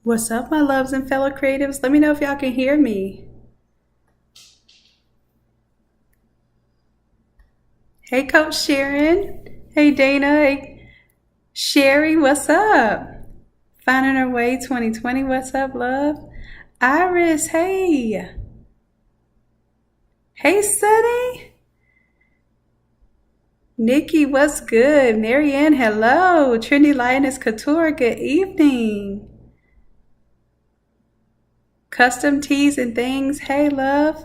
What's up, my loves and fellow creatives? Let me know if y'all can hear me. Hey, Coach Sharon. Hey, Dana. Hey, Sherry. What's up? Finding Her Way 2020. What's up, love? Iris. Hey. Hey, Sunny. Nikki, what's good? Marianne, hello. Trinity Lioness Couture, good evening. Custom Tees and Things, hey, love.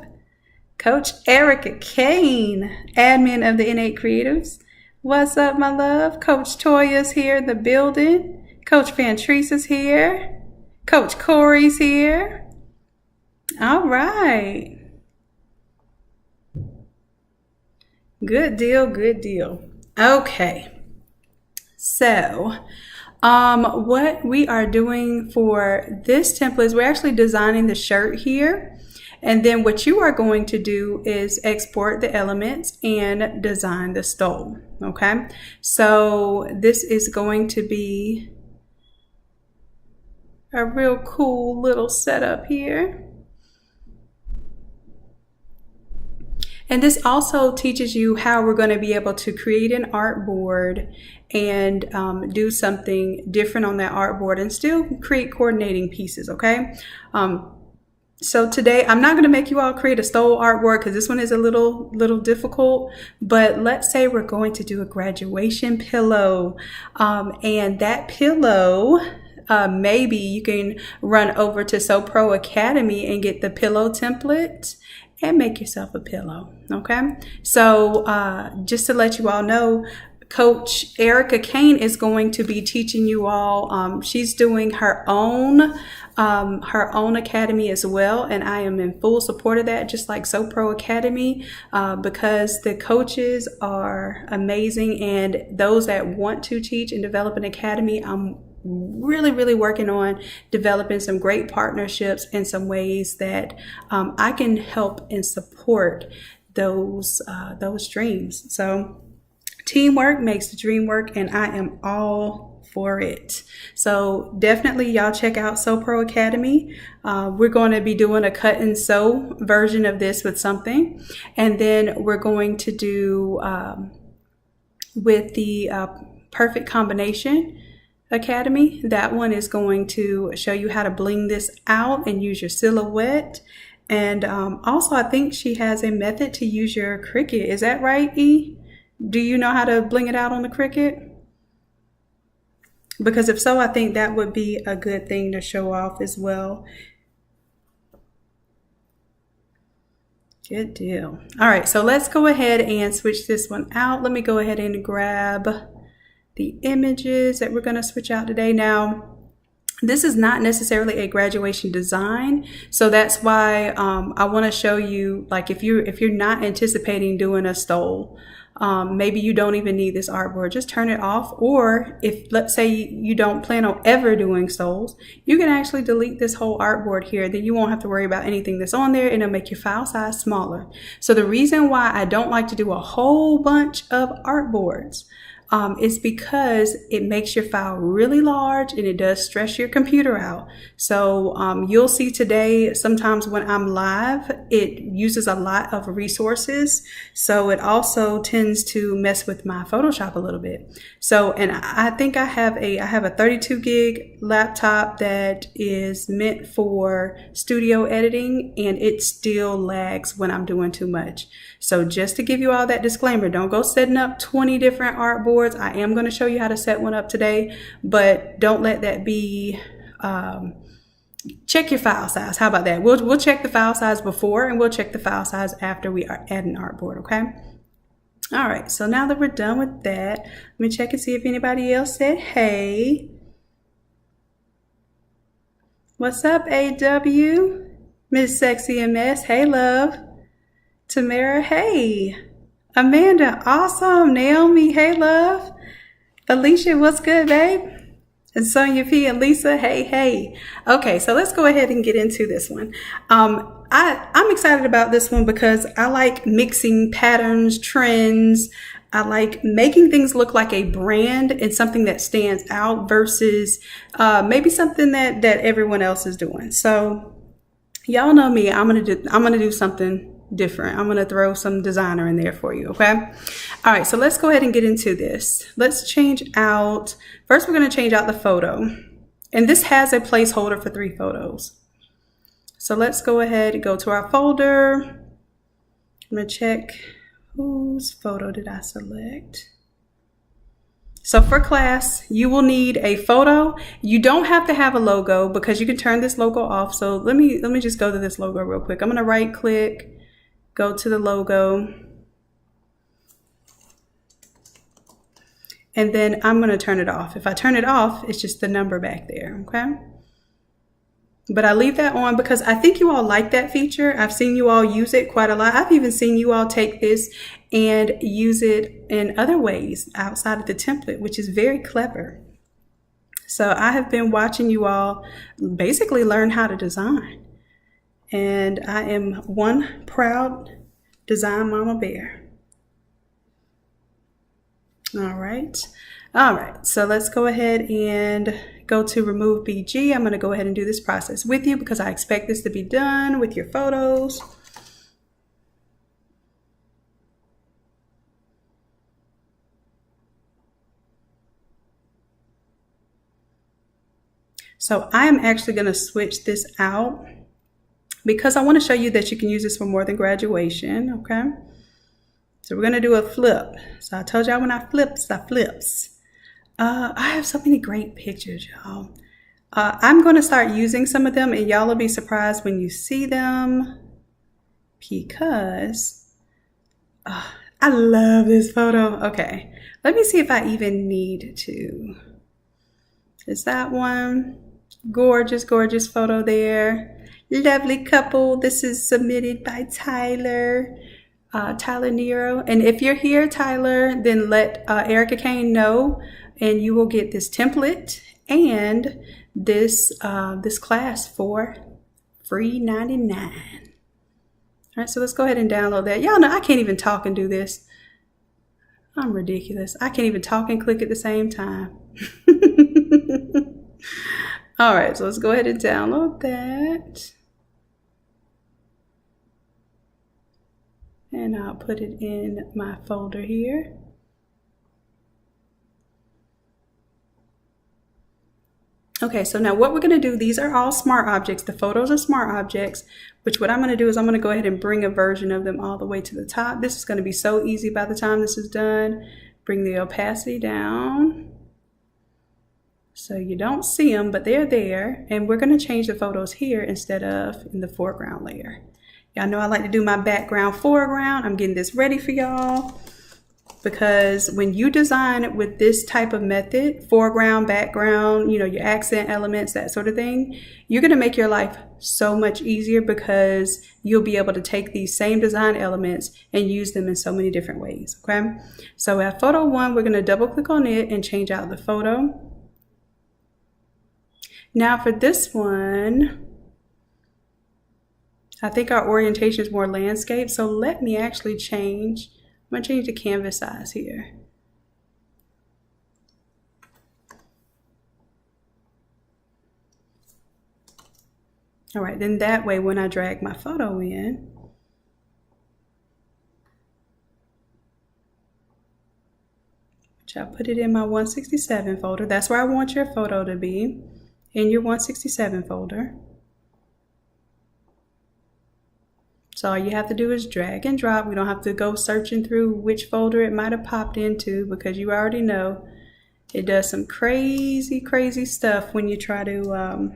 Coach Erica Kane, admin of the Innate Creatives. What's up, my love? Coach Toya's here in the building. Coach Fantrice is here. Coach Corey's here. All right. Good deal, good deal. Okay. So, what we are doing for this template is we're actually designing the shirt here. And then what you are going to do is export the elements and design the stole, okay? So this is going to be a real cool little setup here. And this also teaches you how we're going to be able to create an artboard and do something different on that artboard and still create coordinating pieces, okay? So today, I'm not going to make you all create a stole artboard because this one is a little difficult, but let's say we're going to do a graduation pillow, and that pillow, maybe you can run over to So Pro Academy and get the pillow template and make yourself a pillow, okay? So just to let you all know, Coach Erica Kane is going to be teaching you all. She's doing her own academy as well, and I am in full support of that, just like So Pro Academy, because the coaches are amazing, and those that want to teach and develop an academy, I'm really working on developing some great partnerships and some ways that I can help and support those dreams. So teamwork makes the dream work, and I am all for it. So definitely y'all check out So Pro Academy. We're going to be doing a cut and sew version of this with something. And then we're going to do with the Perfect Combination Academy. That one is going to show you how to bling this out and use your silhouette. And also I think she has a method to use your Cricut. Is that right, E? Do you know how to bling it out on the Cricut? Because if so, I think that would be a good thing to show off as well. Good deal. All right, so let's go ahead and switch this one out. Let me go ahead and grab the images that we're going to switch out today. Now, this is not necessarily a graduation design, so that's why I want to show you, like, if you're not anticipating doing a stole, maybe you don't even need this artboard, just turn it off. Or if, let's say, you don't plan on ever doing stoles, you can actually delete this whole artboard here. Then you won't have to worry about anything that's on there, and it'll make your file size smaller. So the reason why I don't like to do a whole bunch of artboards is because it makes your file really large and it does stress your computer out. So you'll see today, sometimes when I'm live, it uses a lot of resources. So it also tends to mess with my Photoshop a little bit. So, and I think I have a 32 gig laptop that is meant for studio editing, and it still lags when I'm doing too much. So just to give you all that disclaimer, don't go setting up 20 different artboards. I am going to show you how to set one up today, but don't let that be, check your file size. How about that? We'll check the file size before, and we'll check the file size after we add an artboard, okay? All right, so now that we're done with that, let me check and see if anybody else said hey. What's up, AW? Miss Sexy MS, hey love. Tamara, hey. Amanda, awesome. Naomi, hey love. Alicia, what's good, babe? And Sonia P and Lisa, hey. Okay, so let's go ahead and get into this one. I'm excited about this one because I like mixing patterns, trends. I like making things look like a brand and something that stands out versus maybe something that everyone else is doing. So y'all know me. I'm gonna do something different. I'm gonna throw some designer in there for you. Okay. All right. So let's go ahead and get into this. Let's change out. First, we're gonna change out the photo, and this has a placeholder for 3 photos. So let's go ahead and go to our folder. I'm gonna check whose photo did I select. So for class, you will need a photo. You don't have to have a logo because you can turn this logo off. So let me just go to this logo real quick. I'm gonna right click, go to the logo, and then I'm gonna turn it off. If I turn it off, it's just the number back there, okay? But I leave that on because I think you all like that feature. I've seen you all use it quite a lot. I've even seen you all take this and use it in other ways outside of the template, which is very clever. So I have been watching you all basically learn how to design. And I am one proud design mama bear. All right. All right. So let's go ahead and go to remove BG. I'm going to go ahead and do this process with you because I expect this to be done with your photos. So I am actually going to switch this out because I want to show you that you can use this for more than graduation. Okay. So we're going to do a flip. So I told y'all when I flips, I flips. I have so many great pictures, y'all. I'm going to start using some of them and y'all will be surprised when you see them because I love this photo. Okay, let me see if I even need to. Is that one? Gorgeous, gorgeous photo there. Lovely couple. This is submitted by Tyler. Tyler Nero. And if you're here, Tyler, then let Erica Kane know and you will get this template and this this class for free 99. All right, so let's go ahead and download that. Y'all know I can't even talk and do this. I'm ridiculous. I can't even talk and click at the same time. All right, so let's go ahead and download that. And I'll put it in my folder here. Okay, so now what we're gonna do, these are all smart objects. The photos are smart objects, which what I'm gonna do is I'm gonna go ahead and bring a version of them all the way to the top. This is gonna be so easy by the time this is done. Bring the opacity down so you don't see them, but they're there. And we're gonna change the photos here instead of in the foreground layer. Y'all know I like to do my background, foreground. I'm getting this ready for y'all because when you design with this type of method, foreground, background, you know, your accent elements, that sort of thing, you're gonna make your life so much easier because you'll be able to take these same design elements and use them in so many different ways, okay? So at photo 1, we're gonna double click on it and change out the photo. Now for this one, I think our orientation is more landscape, so let me actually change. I'm gonna change the canvas size here. All right, then that way when I drag my photo in, which I put it in my 167 folder, that's where I want your photo to be, in your 167 folder. So all you have to do is drag and drop. We don't have to go searching through which folder it might have popped into because you already know it does some crazy, crazy stuff when you try to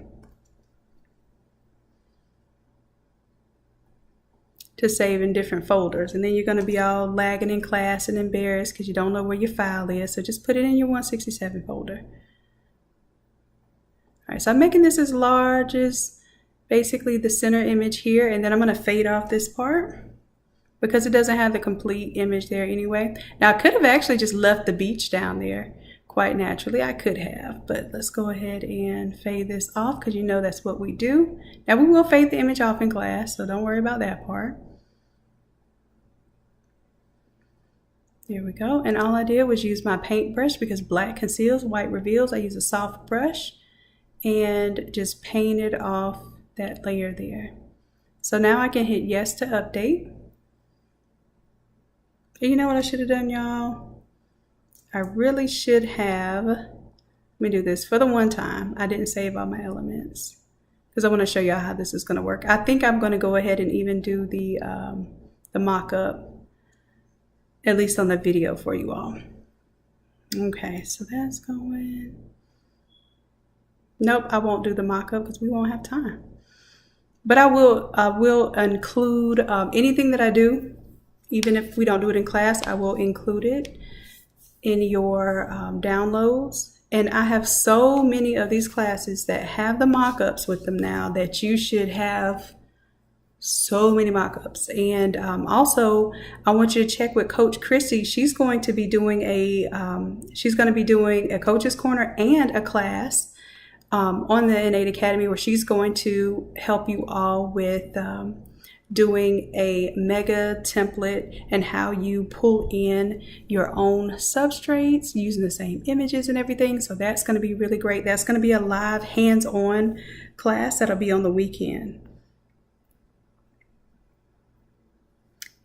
save in different folders. And then you're going to be all lagging in class and embarrassed because you don't know where your file is. So just put it in your 167 folder. All right, so I'm making this as large as basically the center image here, and then I'm going to fade off this part because it doesn't have the complete image there anyway. Now I could have actually just left the beach down there quite naturally. I could have, but let's go ahead and fade this off because you know that's what we do. Now we will fade the image off in class, so don't worry about that part. There we go. And all I did was use my paintbrush because black conceals, white reveals. I use a soft brush and just painted off that layer there. So now I can hit yes to update. And you know what I should have done, y'all? I really should have, let me do this for the one time. I didn't save all my elements because I want to show y'all how this is going to work. I think I'm going to go ahead and even do the mock-up, at least on the video for you all. Okay, so that's going. Nope, I won't do the mock-up because we won't have time. But I will include anything that I do, even if we don't do it in class, I will include it in your downloads. And I have so many of these classes that have the mock-ups with them now that you should have so many mock-ups. And also, I want you to check with Coach Chrissy. She's going to be doing a Coach's Corner and a class on the Innate Academy where she's going to help you all with doing a mega template and how you pull in your own substrates using the same images and everything. So that's going to be really great. That's going to be a live hands-on class that'll be on the weekend.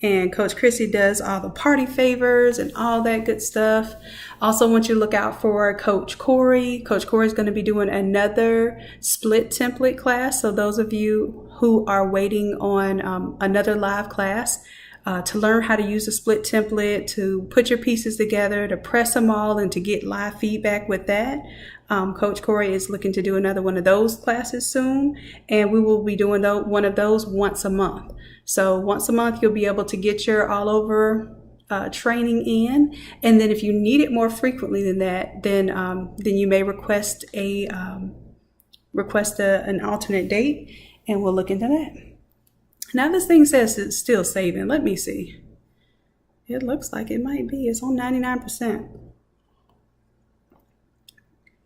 And Coach Chrissy does all the party favors and all that good stuff. Also want you to look out for Coach Corey. Coach Corey is going to be doing another split template class. So those of you who are waiting on another live class to learn how to use a split template, to put your pieces together, to press them all, and to get live feedback with that, Coach Corey is looking to do another one of those classes soon. And we will be doing one of those once a month. So once a month, you'll be able to get your all over training in. And then if you need it more frequently than that, then you may request an alternate date, and we'll look into that. Now this thing says it's still saving. Let me see. It looks like it might be. It's on 99%.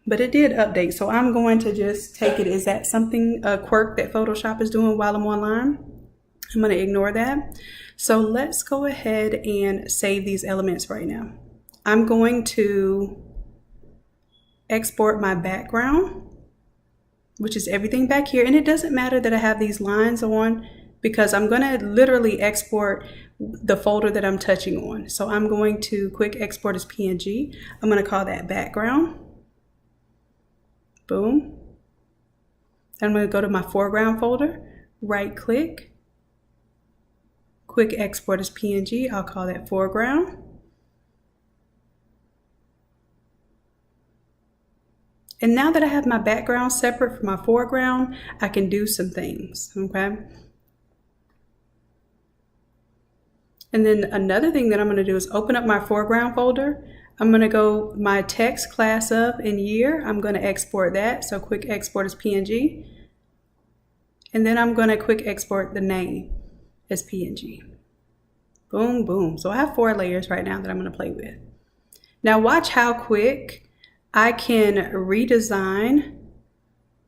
But it did update. So I'm going to just take it. Is that something, a quirk that Photoshop is doing while I'm online? I'm going to ignore that. So let's go ahead and save these elements right now. I'm going to export my background, which is everything back here. And it doesn't matter that I have these lines on because I'm going to literally export the folder that I'm touching on. So I'm going to quick export as PNG. I'm going to call that background. Boom. I'm going to go to my foreground folder, right click, quick export as PNG. I'll call that foreground. And now that I have my background separate from my foreground, I can do some things, okay? And then another thing that I'm going to do is open up my foreground folder. I'm going to go my text class up in year. I'm going to export that. So quick export as PNG. And then I'm going to quick export the name as PNG. Boom, boom. So I have 4 layers right now that I'm going to play with. Now watch how quick I can redesign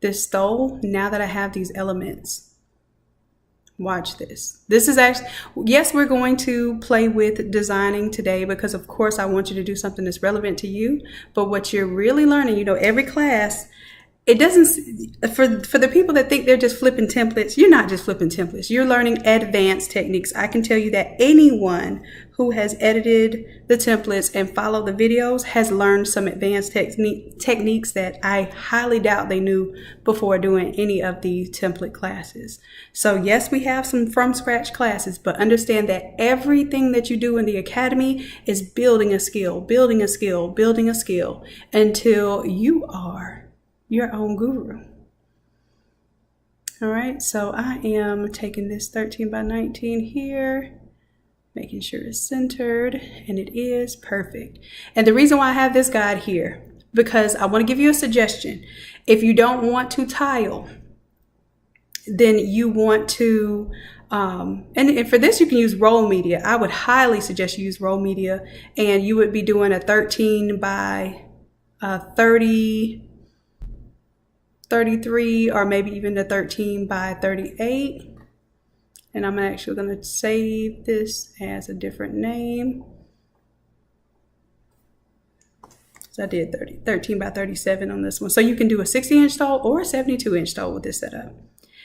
this stole now that I have these elements. Watch this. This is actually, yes, we're going to play with designing today because of course I want you to do something that's relevant to you. But what you're really learning, you know, every class, it doesn't, for the people that think they're just flipping templates, you're not just flipping templates. You're learning advanced techniques. I can tell you that anyone who has edited the templates and followed the videos has learned some advanced techniques that I highly doubt they knew before doing any of the template classes. So yes, we have some from scratch classes, but understand that everything that you do in the academy is building a skill, building a skill, building a skill until you are your own guru. All right, so I am taking this 13 by 19 here, making sure it's centered, and it is perfect. And the reason why I have this guide here, because I want to give you a suggestion. If you don't want to tile, then you want to, and for this you can use roll media. I would highly suggest you use roll media, and you would be doing a 13 by 33, or maybe even the 13 by 38. And I'm actually going to save this as a different name. So I did 13 by 37 on this one. So you can do a 60-inch stole or a 72-inch stole with this setup.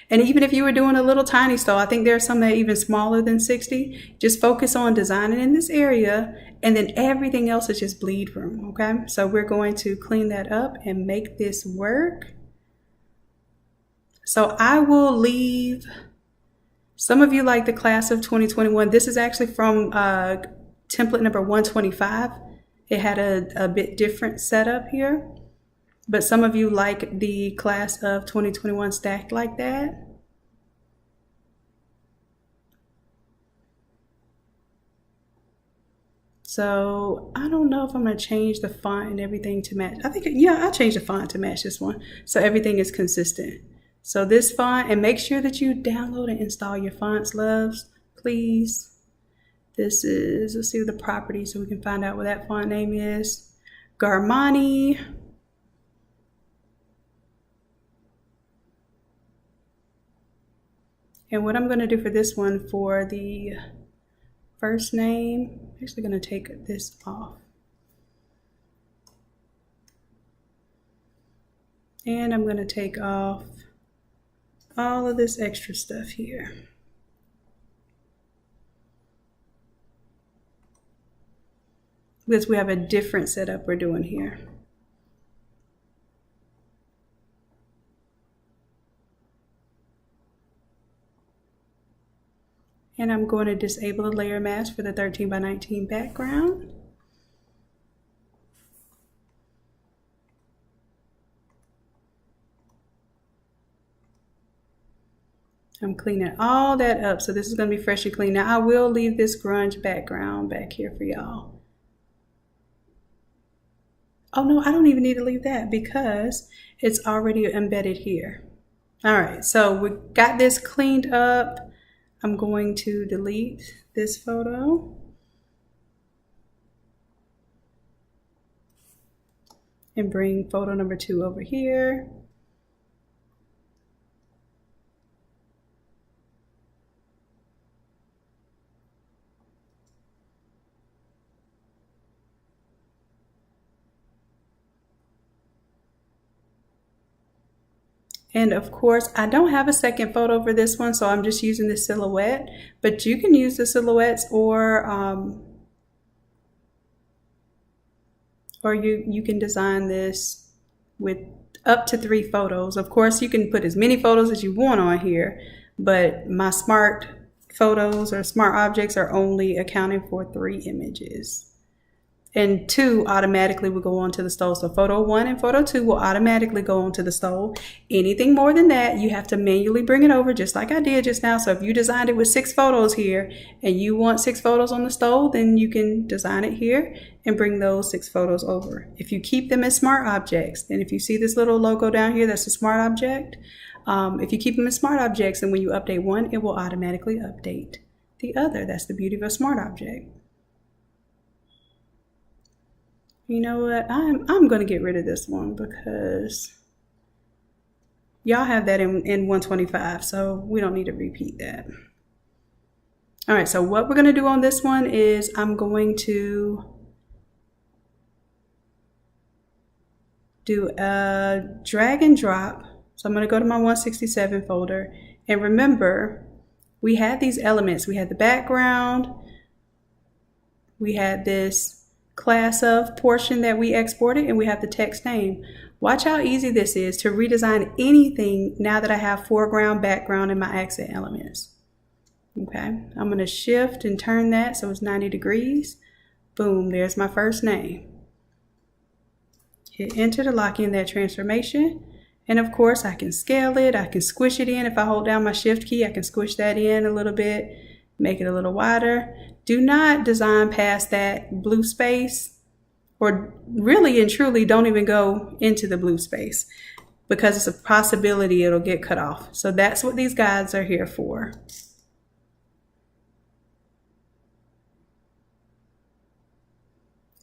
And even if you were doing a little tiny stole, I think there are some that are even smaller than 60. Just focus on designing in this area, and then everything else is just bleed room, okay? So we're going to clean that up and make this work. So I will leave, some of you like the class of 2021. This is actually from template number 125. It had a bit different setup here. But some of you like the class of 2021 stacked like that. So I don't know if I'm going to change the font and everything to match. I think, yeah, I'll change the font to match this one. So everything is consistent. So this font, and make sure that you download and install your fonts, loves, please. This is, let's see the properties so we can find out what that font name is. Garmani. And what I'm going to do for this one, for the first name, I'm actually going to take this off. And I'm going to take off all of this extra stuff here. Because we have a different setup we're doing here. And I'm going to disable the layer mask for the 13 by 19 background. I'm cleaning all that up, so this is going to be fresh and clean. Now I will leave this grunge background back here for y'all. Oh no, I don't even need to leave that because it's already embedded here. All right, so we got this cleaned up. I'm going to delete this photo. And bring photo number 2 over here. And of course, I don't have a second photo for this one, so I'm just using the silhouette. But you can use the silhouettes, or you can design this with up to 3 photos. Of course, you can put as many photos as you want on here, but my smart photos or smart objects are only accounting for 3 images. And 2 automatically will go onto the stole. So photo 1 and photo 2 will automatically go onto the stole. Anything more than that, you have to manually bring it over, just like I did just now. So if you designed it with 6 photos here and you want 6 photos on the stole, then you can design it here and bring those 6 photos over. If you keep them as smart objects, and if you see this little logo down here, that's a smart object. If you keep them as smart objects, then when you update one, it will automatically update the other. That's the beauty of a smart object. You know what? I'm going to get rid of this one because y'all have that in 125, so we don't need to repeat that. All right, so what we're going to do on this one is I'm going to do a drag and drop. So I'm going to go to my 167 folder. And remember, we had these elements. We had the background. We had this class of portion that we exported, and we have the text name. Watch how easy this is to redesign anything now that I have foreground, background, and my accent elements. Okay, I'm going to shift and turn that so it's 90 degrees. Boom, there's my first name. Hit enter to lock in that transformation. And of course, I can scale it. I can squish it in. If I hold down my shift key, I can squish that in a little bit, make it a little wider. Do not design past that blue space, or really and truly don't even go into the blue space, because it's a possibility it'll get cut off. So that's what these guides are here for.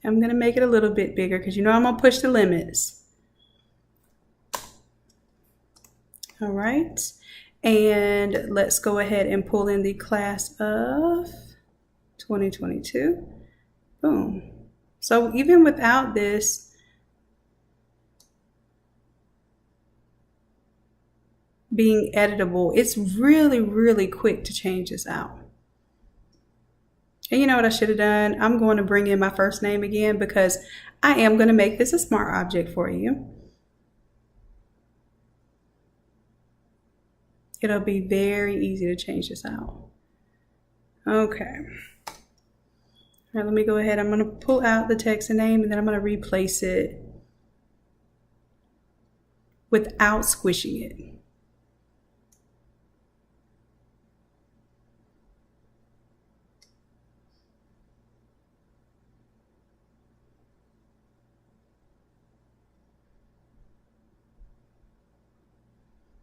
I'm going to make it a little bit bigger because you know I'm going to push the limits. All right. And let's go ahead and pull in the class of 2022. Boom. So even without this, being editable, it's really, really quick to change this out. And you know what I should have done? I'm going to bring in my first name again because I am going to make this a smart object for you. It'll be very easy to change this out. Okay. All right, let me go ahead. I'm going to pull out the text and name, and then I'm going to replace it without squishing it.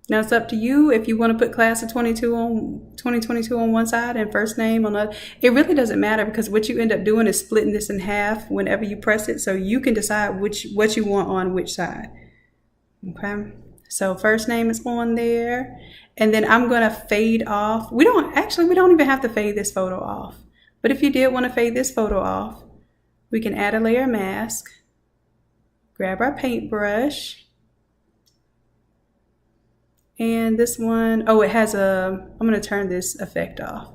Now it's up to you if you want to put class of 2022 on one side and first name on the other. It really doesn't matter because what you end up doing is splitting this in half whenever you press it, so you can decide what you want on which side. Okay, so first name is on there, and then I'm gonna fade off. We don't even have to fade this photo off, but if you did want to fade this photo off, we can add a layer mask, grab our paintbrush. And this one, oh, it has I'm going to turn this effect off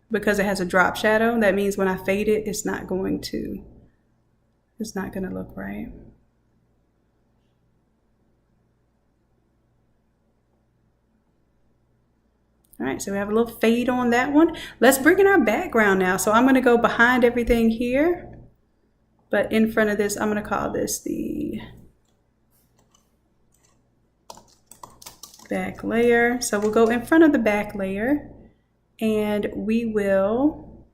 because it has a drop shadow. That means when I fade it, it's not going to look right. All right, so we have a little fade on that one. Let's bring in our background now. So I'm going to go behind everything here, but in front of this, I'm going to call this the back layer. So we'll go in front of the back layer and we will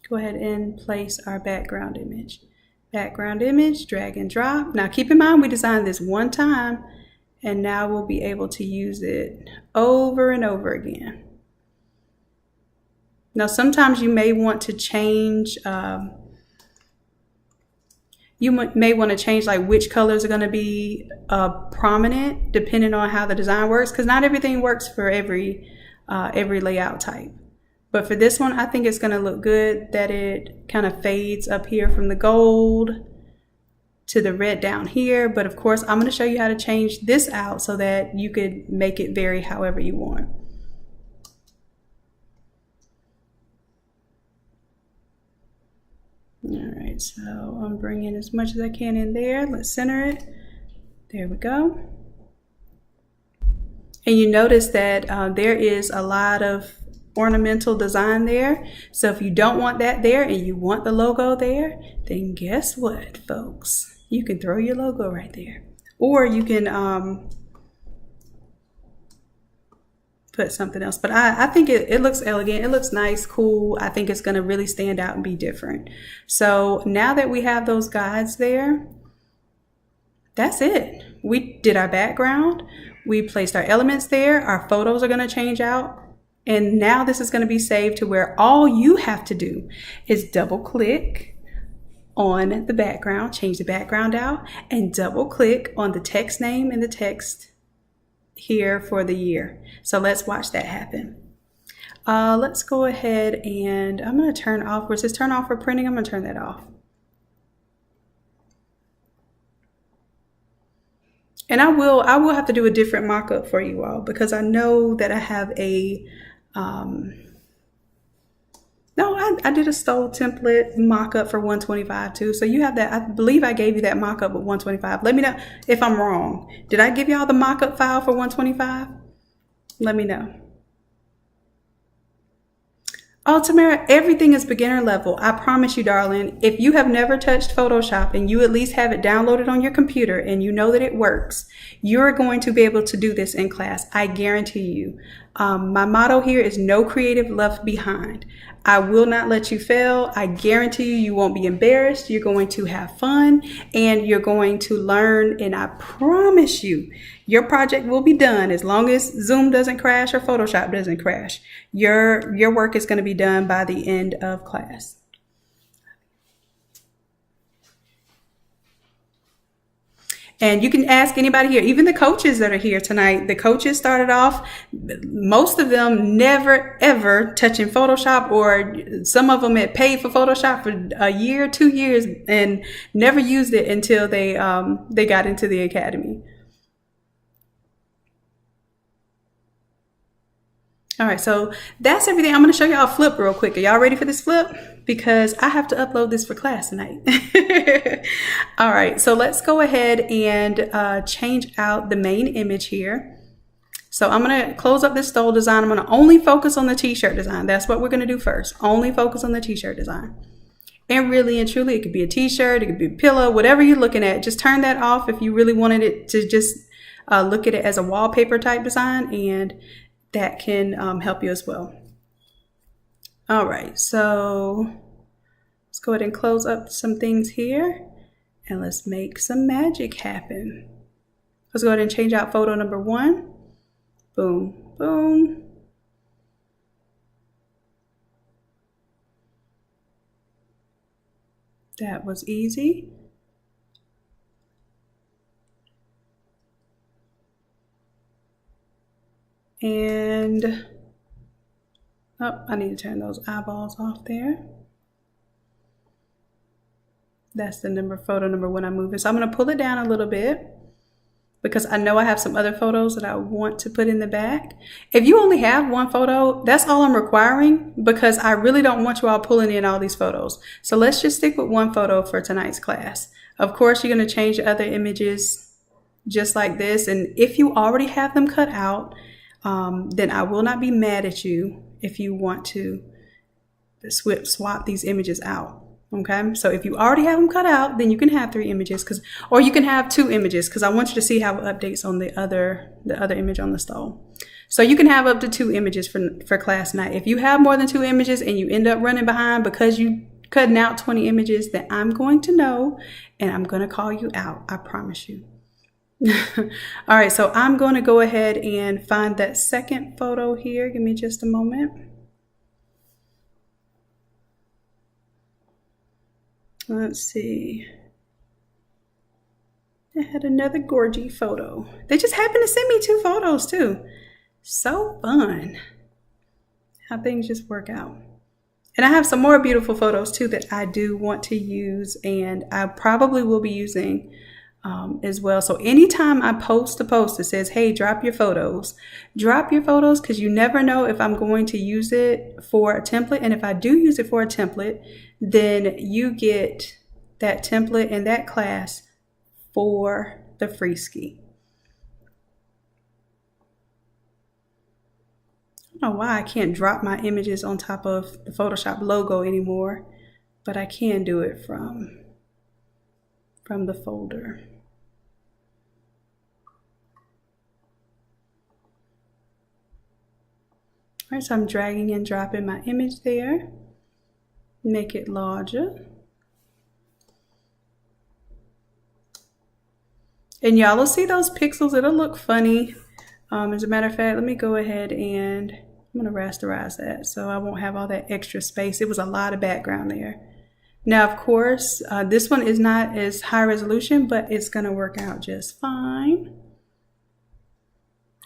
go ahead and place our background image. Background image, drag and drop. Now keep in mind we designed this one time and now we'll be able to use it over and over again. Now sometimes you may want to change like which colors are going to be prominent depending on how the design works, because not everything works for every layout type. But for this one, I think it's going to look good that it kind of fades up here from the gold to the red down here. But of course, I'm going to show you how to change this out so that you could make it vary however you want. All right, so I'm bringing as much as I can in there. Let's center it. There we go. And you notice that there is a lot of ornamental design there. So if you don't want that there and you want the logo there, then guess what, folks? You can throw your logo right there. Or you can put something else. But I think it looks elegant. It looks nice, cool. I think it's going to really stand out and be different. So now that we have those guides there, that's it. We did our background. We placed our elements there. Our photos are going to change out. And now this is going to be saved to where all you have to do is double click on the background, change the background out, and double click on the text name and the text here for the year. So let's watch that happen. Let's go ahead and I'm going to turn off, where it says turn off for printing, I'm going to turn that off. And I will have to do a different mock-up for you all because I know that I have a I did a Stool template mock-up for 125 too. So you have that. I believe I gave you that mock-up with 125. Let me know if I'm wrong. Did I give y'all the mock-up file for 125? Let me know. Oh, Tamara, everything is beginner level. I promise you, darling, if you have never touched Photoshop and you at least have it downloaded on your computer and you know that it works, you're going to be able to do this in class. I guarantee you. My motto here is no creative left behind. I will not let you fail. I guarantee you, you won't be embarrassed. You're going to have fun and you're going to learn. And I promise you, your project will be done as long as Zoom doesn't crash or Photoshop doesn't crash. Your work is going to be done by the end of class. And you can ask anybody here, even the coaches that are here tonight. The coaches started off, most of them never ever touching Photoshop, or some of them had paid for Photoshop for a year, 2 years, and never used it until they got into the academy. All right, so that's everything. I'm going to show y'all a flip real quick. Are y'all ready for this flip? Because I have to upload this for class tonight. All right, so let's go ahead and change out the main image here. So I'm going to close up this stole design. I'm going to only focus on the t-shirt design. That's what we're going to do first. Only focus on the t-shirt design. And really and truly, it could be a t-shirt, it could be a pillow, whatever you're looking at. Just turn that off if you really wanted it to just look at it as a wallpaper type design, and that can help you as well. All right, so let's go ahead and close up some things here, and let's make some magic happen. Let's go ahead and change out photo number 1. Boom, boom. That was easy. And, oh, I need to turn those eyeballs off there. That's the photo number 1 I'm moving. So I'm going to pull it down a little bit because I know I have some other photos that I want to put in the back. If you only have 1 photo, that's all I'm requiring, because I really don't want you all pulling in all these photos. So let's just stick with 1 photo for tonight's class. Of course, you're going to change the other images just like this. And if you already have them cut out, then I will not be mad at you if you want to swap these images out. Okay, so if you already have them cut out, then you can have 3 images, or you can have 2 images, because I want you to see how it updates on the other image on the stole. So you can have up to 2 images for class night. If you have more than 2 images and you end up running behind because you cutting out 20 images, then I'm going to know and I'm going to call you out. I promise you. All right, so I'm going to go ahead and find that second photo here. Give me just a moment. Let's see. I had another gorgy photo. They just happened to send me 2 photos too. So fun how things just work out. And I have some more beautiful photos too that I do want to use, and I probably will be using as well. So anytime I post a post that says, hey, drop your photos, because you never know if I'm going to use it for a template. And if I do use it for a template, then you get that template and that class for the free ski. I don't know why I can't drop my images on top of the Photoshop logo anymore, but I can do it from the folder. All right, so I'm dragging and dropping my image there. Make it larger. And y'all will see those pixels. It'll look funny. As a matter of fact, let me go ahead and I'm going to rasterize that so I won't have all that extra space. It was a lot of background there. Now, of course, this one is not as high resolution, but it's going to work out just fine.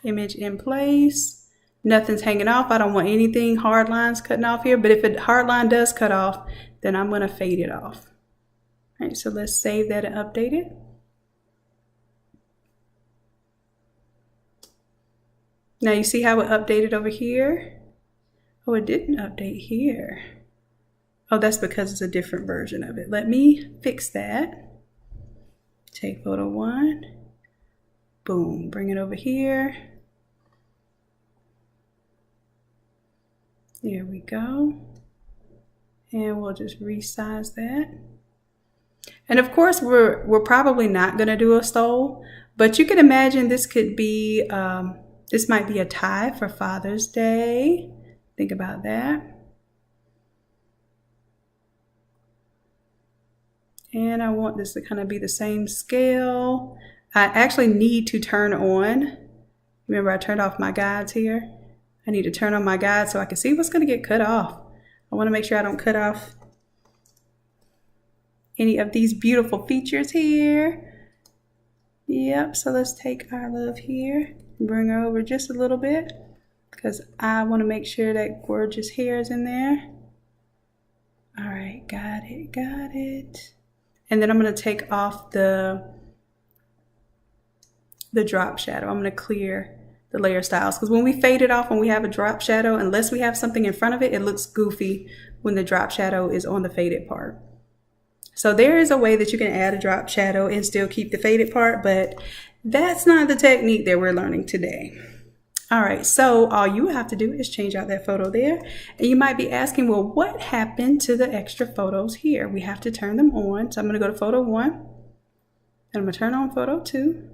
Image in place. Nothing's hanging off. I don't want anything hard lines cutting off here, but if a hard line does cut off, then I'm going to fade it off. All right, so let's save that and update it. Now you see how it updated over here? Oh, it didn't update here. Oh, that's because it's a different version of it. Let me fix that. Take photo 1. Boom, bring it over here. There we go. And we'll just resize that. And of course, we're probably not going to do a stole, but you can imagine this could be, this might be a tie for Father's Day. Think about that. And I want this to kind of be the same scale. I actually need to turn on, remember I turned off my guides here. I need to turn on my guide so I can see what's going to get cut off. I want to make sure I don't cut off any of these beautiful features here. Yep, so let's take our love here, bring her over just a little bit because I want to make sure that gorgeous hair is in there. All right, got it, got it. And then I'm going to take off the drop shadow. I'm going to clear the layer styles because when we fade it off, when we have a drop shadow, unless we have something in front of it, it looks goofy when the drop shadow is on the faded part. So there is a way that you can add a drop shadow and still keep the faded part, but that's not the technique that we're learning today. All right, so all you have to do is change out that photo there. And you might be asking, well, what happened to the extra photos here? We have to turn them on. So I'm gonna go to photo 1, and I'm gonna turn on photo 2.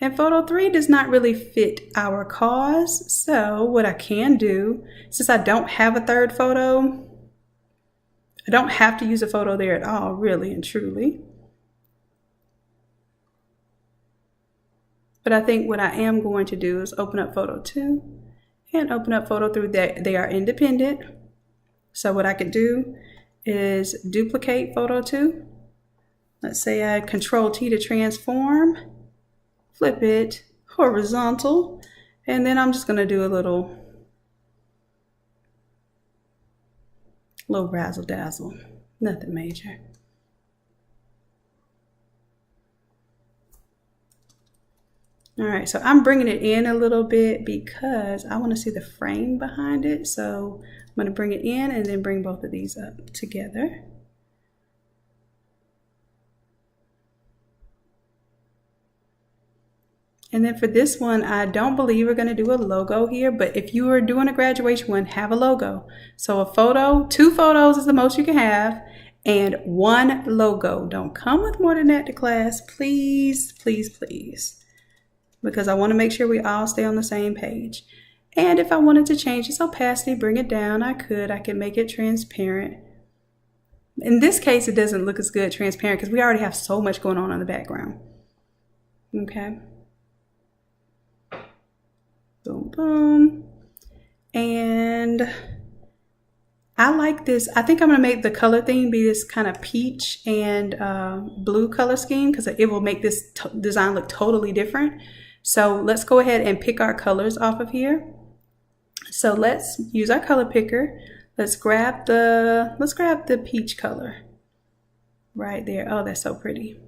And photo 3 does not really fit our cause. So what I can do, since I don't have a third photo, I don't have to use a photo there at all, really and truly. But I think what I am going to do is open up photo 2 and open up photo 3. They are independent. So what I could do is duplicate photo 2. Let's say I Control T to transform, flip it horizontal, and then I'm just going to do a little razzle dazzle, nothing major. All right, so I'm bringing it in a little bit because I want to see the frame behind it. So I'm going to bring it in and then bring both of these up together. And then for this one, I don't believe we're going to do a logo here, but if you are doing a graduation one, have a logo. So a photo, 2 photos is the most you can have, and 1 logo. Don't come with more than that to class, please, please, please. Because I want to make sure we all stay on the same page. And if I wanted to change its opacity, bring it down, I could make it transparent. In this case, it doesn't look as good transparent because we already have so much going on in the background. Okay. Boom, boom. And I like this. I think I'm going to make the color theme be this kind of peach and blue color scheme because it will make this design look totally different. So let's go ahead and pick our colors off of here. So let's use our color picker. Let's grab the peach color right there. Oh, that's so pretty.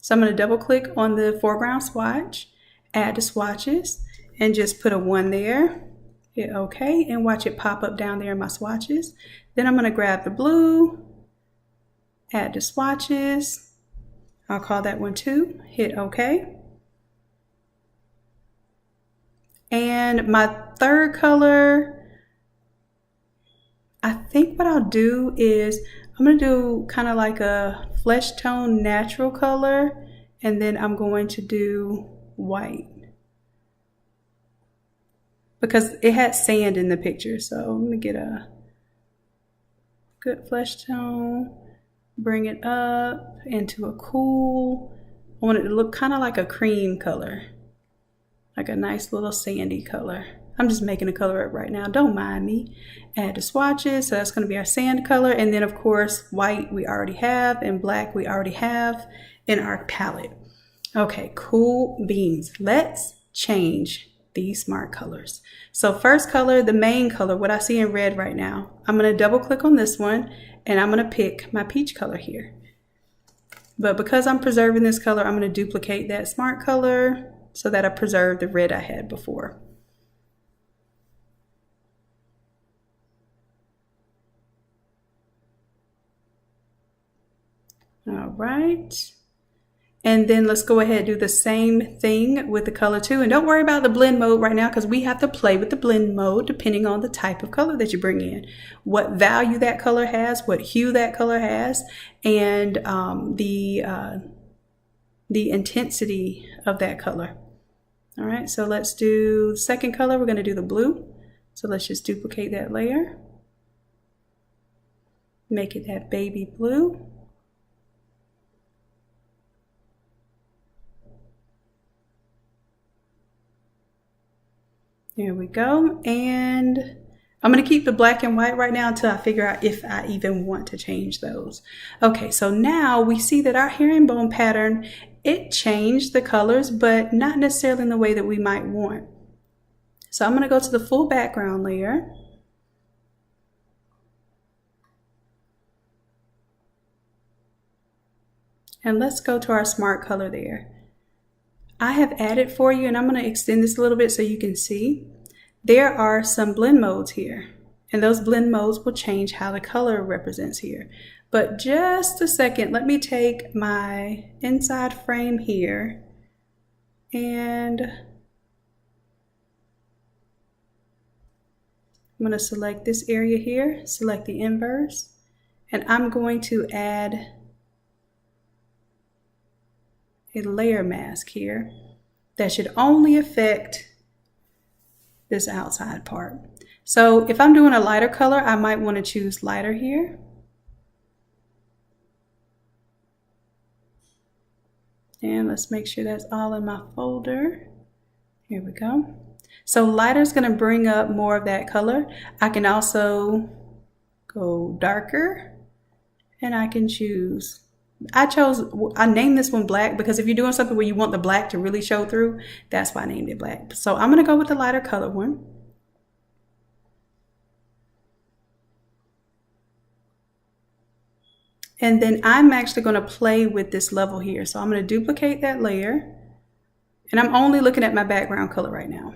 So I'm going to double click on the foreground swatch, add to swatches, and just put a 1 there. Hit OK, and watch it pop up down there in my swatches. Then I'm going to grab the blue, add to swatches. I'll call that one 2. Hit OK. And my third color, I think what I'll do is I'm going to do kind of like a flesh tone natural color, and then I'm going to do white. Because it had sand in the picture. So let me get a good flesh tone, bring it up into a cool, I want it to look kind of like a cream color, like a nice little sandy color. I'm just making a color up right now, don't mind me. Add the swatches, so that's going to be our sand color. And then of course, white we already have, and black we already have in our palette. Okay, cool beans. Let's change these smart colors. So first color, the main color, what I see in red right now, I'm going to double click on this one and I'm going to pick my peach color here. But because I'm preserving this color, I'm going to duplicate that smart color so that I preserve the red I had before. All right. And then let's go ahead and do the same thing with the color 2. And don't worry about the blend mode right now because we have to play with the blend mode depending on the type of color that you bring in. What value that color has, what hue that color has, and the intensity of that color. All right, so let's do the second color. We're going to do the blue. So let's just duplicate that layer. Make it that baby blue. There we go. And I'm going to keep the black and white right now until I figure out if I even want to change those. Okay, so now we see that our herringbone pattern it changed the colors, but not necessarily in the way that we might want. So I'm going to go to the full background layer. And let's go to our smart color there. I have added for you, and I'm going to extend this a little bit so you can see. There are some blend modes here, and those blend modes will change how the color represents here. But just a second, let me take my inside frame here and I'm going to select this area here, select the inverse, and I'm going to add a layer mask here that should only affect this outside part. So if I'm doing a lighter color, I might want to choose lighter here. And let's make sure that's all in my folder. Here we go. So lighter is going to bring up more of that color. I can also go darker, and I can choose, I named this one black because if you're doing something where you want the black to really show through, that's why I named it black. So I'm going to go with the lighter color one. And then I'm actually going to play with this level here. So I'm going to duplicate that layer, and I'm only looking at my background color right now.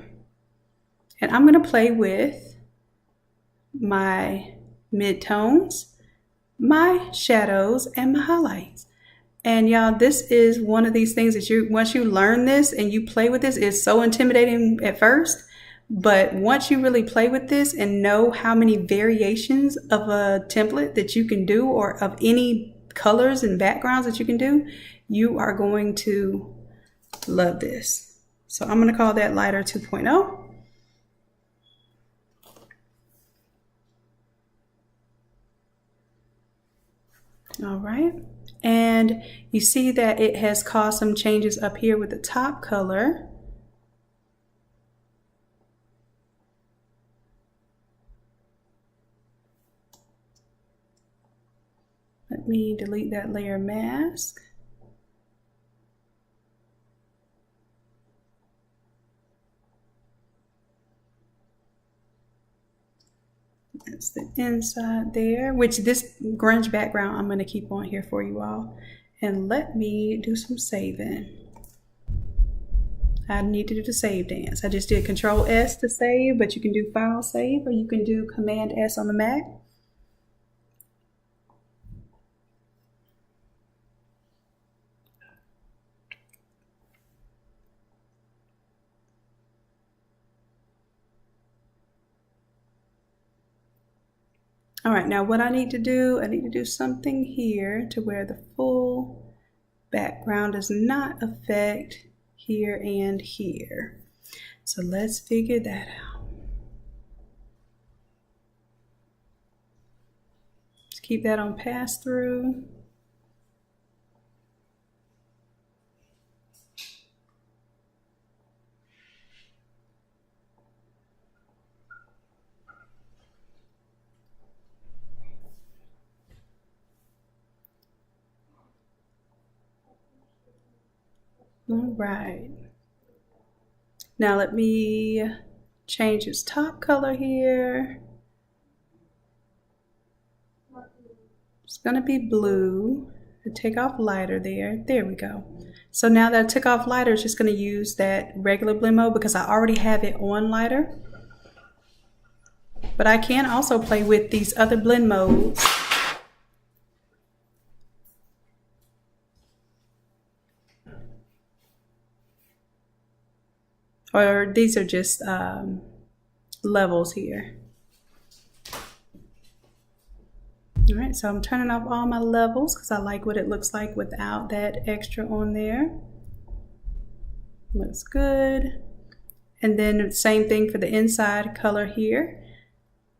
And I'm going to play with my midtones, my shadows, and my highlights. And y'all, this is one of these things that once you learn this and you play with this, it's so intimidating at first. But once you really play with this and know how many variations of a template that you can do, or of any colors and backgrounds that you can do, you are going to love this. So I'm going to call that lighter 2.0. All right. And you see that it has caused some changes up here with the top color. Let me delete that layer mask. That's the inside there, which this grunge background I'm going to keep on here for you all. And let me do some saving. I need to do the save dance. I just did Control S to save, but you can do File Save, or you can do Command S on the Mac. All right, now what I need to do something here to where the full background does not affect here and here. So let's figure that out. Just keep that on pass through. All right. Now let me change its top color here. It's going to be blue. I take off lighter there. There we go. So now that I took off lighter, it's just going to use that regular blend mode because I already have it on lighter. But I can also play with these other blend modes. Or these are just levels here. All right, so I'm turning off all my levels because I like what it looks like without that extra on there. Looks good. And then the same thing for the inside color here.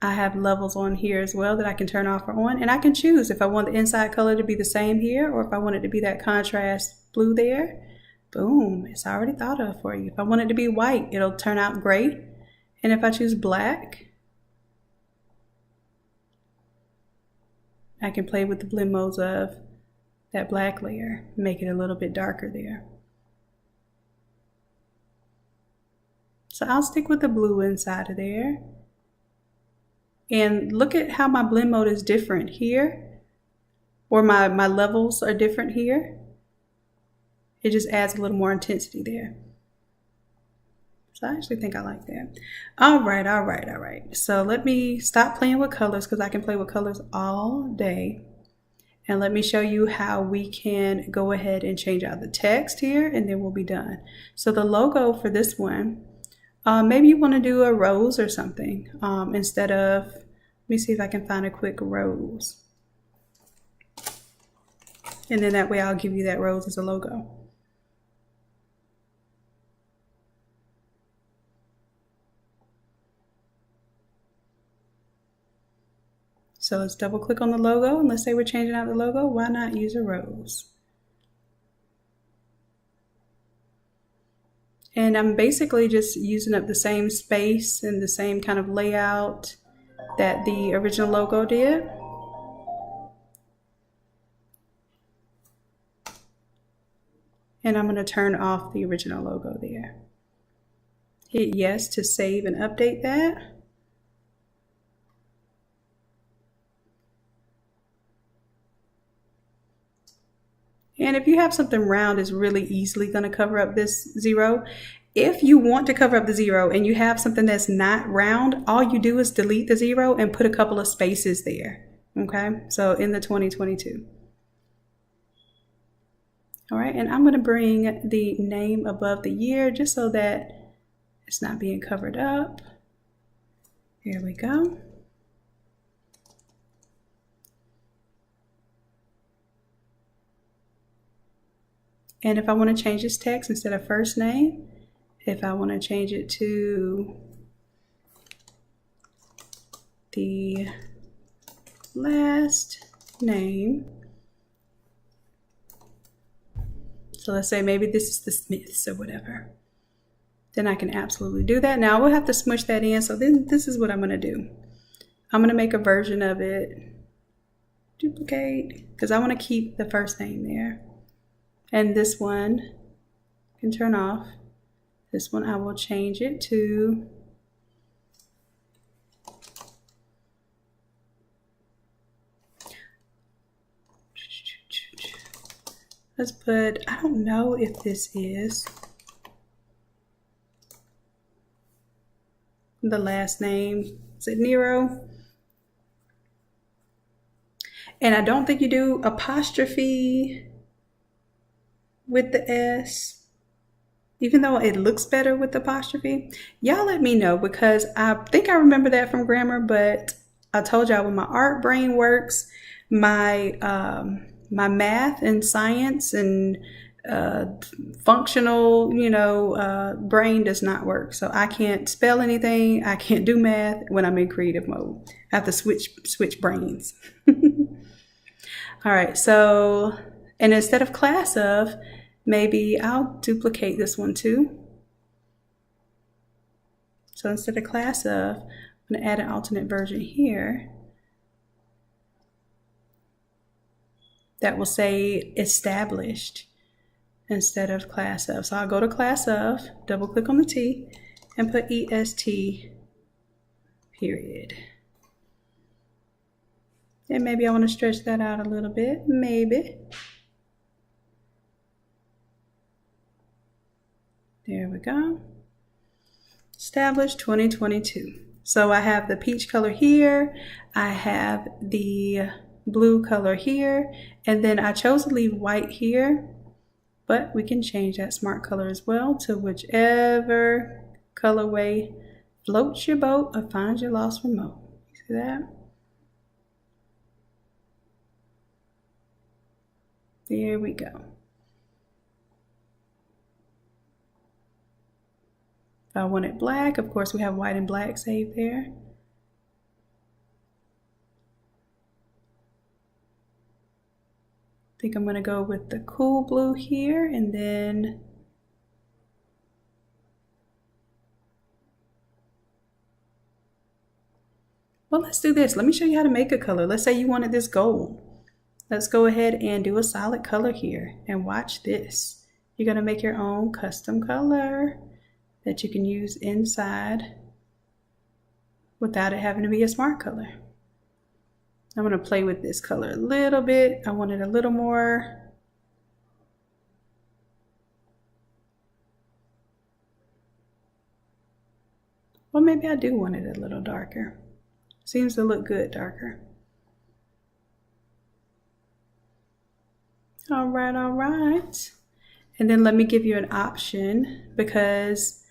I have levels on here as well that I can turn off or on. And I can choose if I want the inside color to be the same here or if I want it to be that contrast blue there. Boom, it's already thought of for you. If I want it to be white, it'll turn out great. And if I choose black, I can play with the blend modes of that black layer, make it a little bit darker there. So I'll stick with the blue inside of there. And look at how my blend mode is different here, or my levels are different here. It just adds a little more intensity there. So I actually think I like that. All right. So let me stop playing with colors, because I can play with colors all day. And let me show you how we can go ahead and change out the text here, and then we'll be done. So the logo for this one, maybe you want to do a rose or something instead of, let me see if I can find a quick rose. And then that way I'll give you that rose as a logo. So let's double click on the logo, and let's say we're changing out the logo. Why not use a rose? And I'm basically just using up the same space and the same kind of layout that the original logo did. And I'm going to turn off the original logo there. Hit yes to save and update that. And if you have something round, it's really easily going to cover up this zero. If you want to cover up the zero and you have something that's not round, all you do is delete the zero and put a couple of spaces there. Okay, so in the 2022. All right, and I'm going to bring the name above the year just so that it's not being covered up. Here we go. And if I want to change this text, instead of first name, if I want to change it to the last name, so let's say maybe this is the Smiths or whatever, then I can absolutely do that. Now I will have to smush that in, so then this is what I'm going to do. I'm going to make a version of it, duplicate, because I want to keep the first name there. And this one can turn off. This one I will change it to let's put, I don't know if this is the last name. Is it Nero? And I don't think you do apostrophe with the S, even though it looks better with the apostrophe. Y'all let me know, because I think I remember that from grammar, but I told y'all when my art brain works, my my math and science and functional, brain does not work. So I can't spell anything. I can't do math when I'm in creative mode. I have to switch brains. All right, so, and instead of class of, maybe I'll duplicate this one too. So instead of class of, I'm going to add an alternate version here that will say established instead of class of. So I'll go to class of, double click on the T, and put EST period. And maybe I want to stretch that out a little bit, maybe. There we go. Established 2022. So I have the peach color here. I have the blue color here. And then I chose to leave white here. But we can change that smart color as well to whichever colorway floats your boat or finds your lost remote. See that? There we go. If I want it black, of course we have white and black saved there. I think I'm going to go with the cool blue here, and then well, let's do this. Let me show you how to make a color. Let's say you wanted this gold. let's go ahead and do a solid color here and watch this. You're going to make your own custom color that you can use inside without it having to be a smart color. I'm going to play with this color a little bit. I want it a little more. Well, maybe I do want it a little darker. Seems to look good darker. All right, all right. And then let me give you an option, because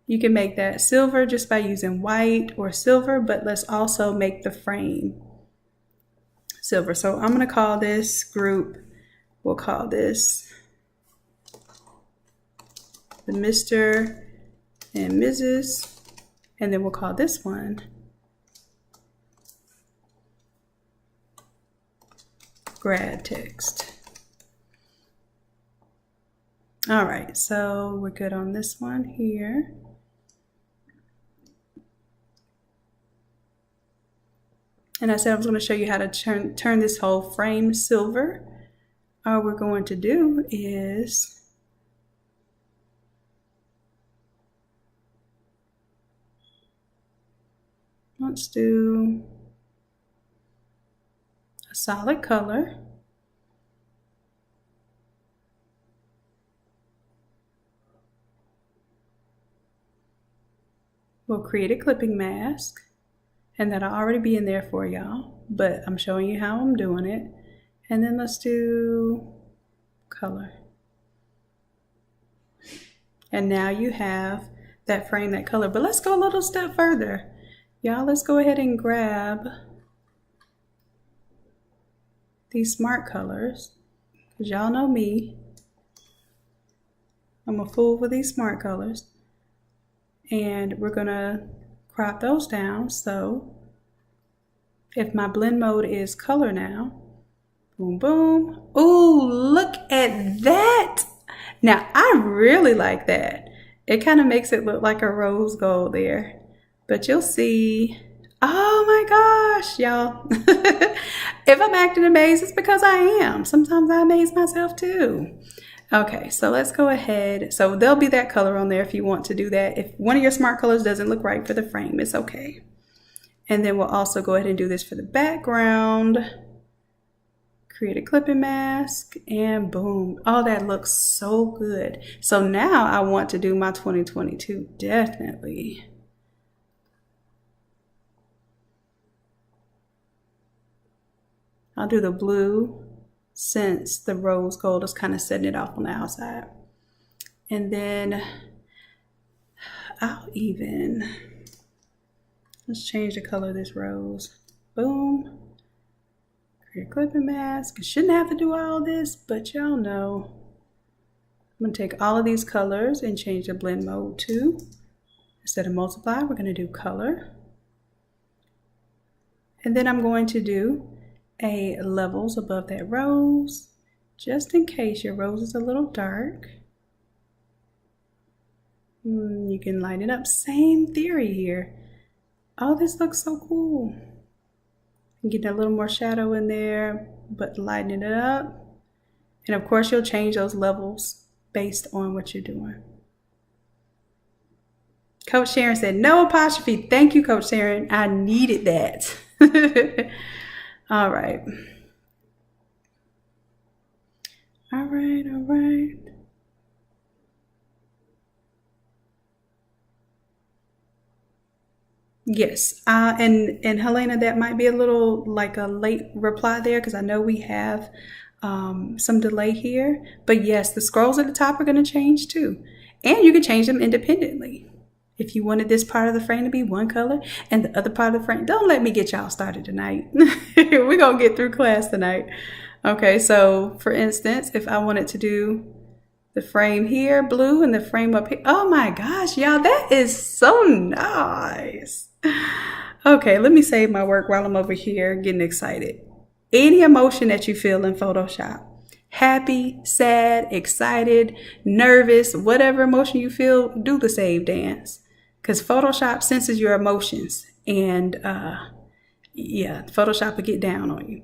you can make that silver just by using white or silver, but let's also make the frame silver. So I'm going to call this group, we'll call this the Mr. and Mrs. And then we'll call this one grad text. All right, so we're good on this one here. And I said I was going to show you how to turn this whole frame silver. All we're going to do is let's do a solid color. We'll create a clipping mask, and that'll already be in there for y'all, but I'm showing you how I'm doing it. And then let's do color. And now you have that frame, that color. But let's go a little step further. Y'all, let's go ahead and grab these smart colors, because y'all know me. I'm a fool with these smart colors. And we're gonna crop those down. So if my blend mode is color now, boom, boom. Ooh, look at that. Now, I really like that. It kind of makes it look like a rose gold there. But you'll see, oh my gosh, y'all. If I'm acting amazed, it's because I am. Sometimes I amaze myself too. Okay, so let's go ahead. So there'll be that color on there if you want to do that. If one of your smart colors doesn't look right for the frame, it's okay. And then we'll also go ahead and do this for the background. Create a clipping mask, and boom. Oh, that looks so good. So now I want to do my 2022, definitely. I'll do the blue, since the rose gold is kind of setting it off on the outside. And then let's change the color of this rose. Boom. Create a clipping mask. I shouldn't have to do all this, but y'all know. I'm going to take all of these colors and change the blend mode to, instead of multiply, we're going to do color. And then I'm going to do a levels above that rose, just in case your rose is a little dark. You can line it up. Same theory here. Oh, this looks so cool. Get a little more shadow in there, but lightening it up. And of course, you'll change those levels based on what you're doing. Coach Sharon said, no apostrophe. Thank you, Coach Sharon. I needed that. All right. All right, all right. Yes, and Helena, that might be a little like a late reply there, because I know we have some delay here. But yes, the scrolls at the top are going to change too. And you can change them independently. If you wanted this part of the frame to be one color and the other part of the frame, don't let me get y'all started tonight. We're going to get through class tonight. Okay, so for instance, if I wanted to do the frame here, blue, and the frame up here. Oh my gosh, y'all, that is so nice. Okay, let me save my work while I'm over here getting excited. Any emotion that you feel in Photoshop. Happy, sad, excited, nervous, whatever emotion you feel, do the save dance. Because Photoshop senses your emotions. And Yeah, Photoshop will get down on you.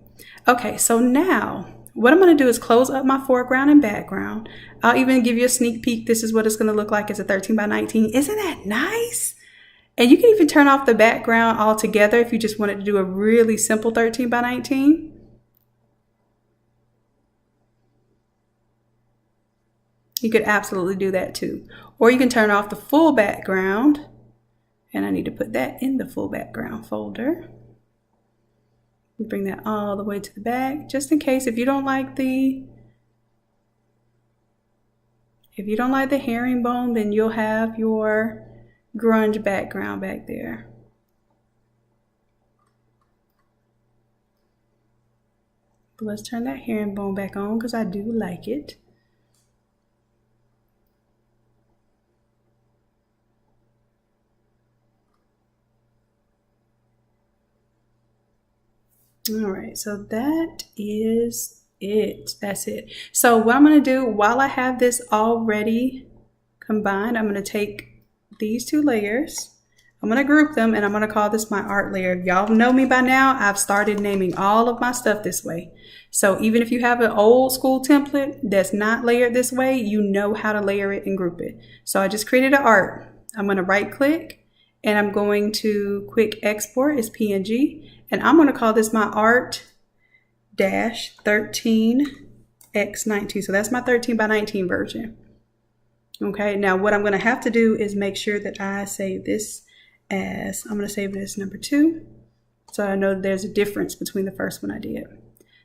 Okay, so now what I'm going to do is close up my foreground and background. I'll even give you a sneak peek. This is what it's going to look like as a 13 by 19. Isn't that nice? And you can even turn off the background altogether if you just wanted to do a really simple 13 by 19. You could absolutely do that too. Or you can turn off the full background. And I need to put that in the full background folder. Bring that all the way to the back, just in case if you don't like the herringbone, then you'll have your grunge background back there. But let's turn that herringbone back on because I do like it. All right, so that is it. That's it. So what I'm going to do while I have this already combined, I'm going to take these two layers. I'm going to group them and I'm going to call this my art layer. Y'all know me by now. I've started naming all of my stuff this way. So even if you have an old school template that's not layered this way, you know how to layer it and group it. So I just created an art. I'm going to right click and I'm going to quick export as PNG. And I'm going to call this my art-13x19. So that's my 13 by 19 version. Okay, now what I'm going to have to do is make sure that I save this as, I'm going to save it as number 2. So I know there's a difference between the first one I did.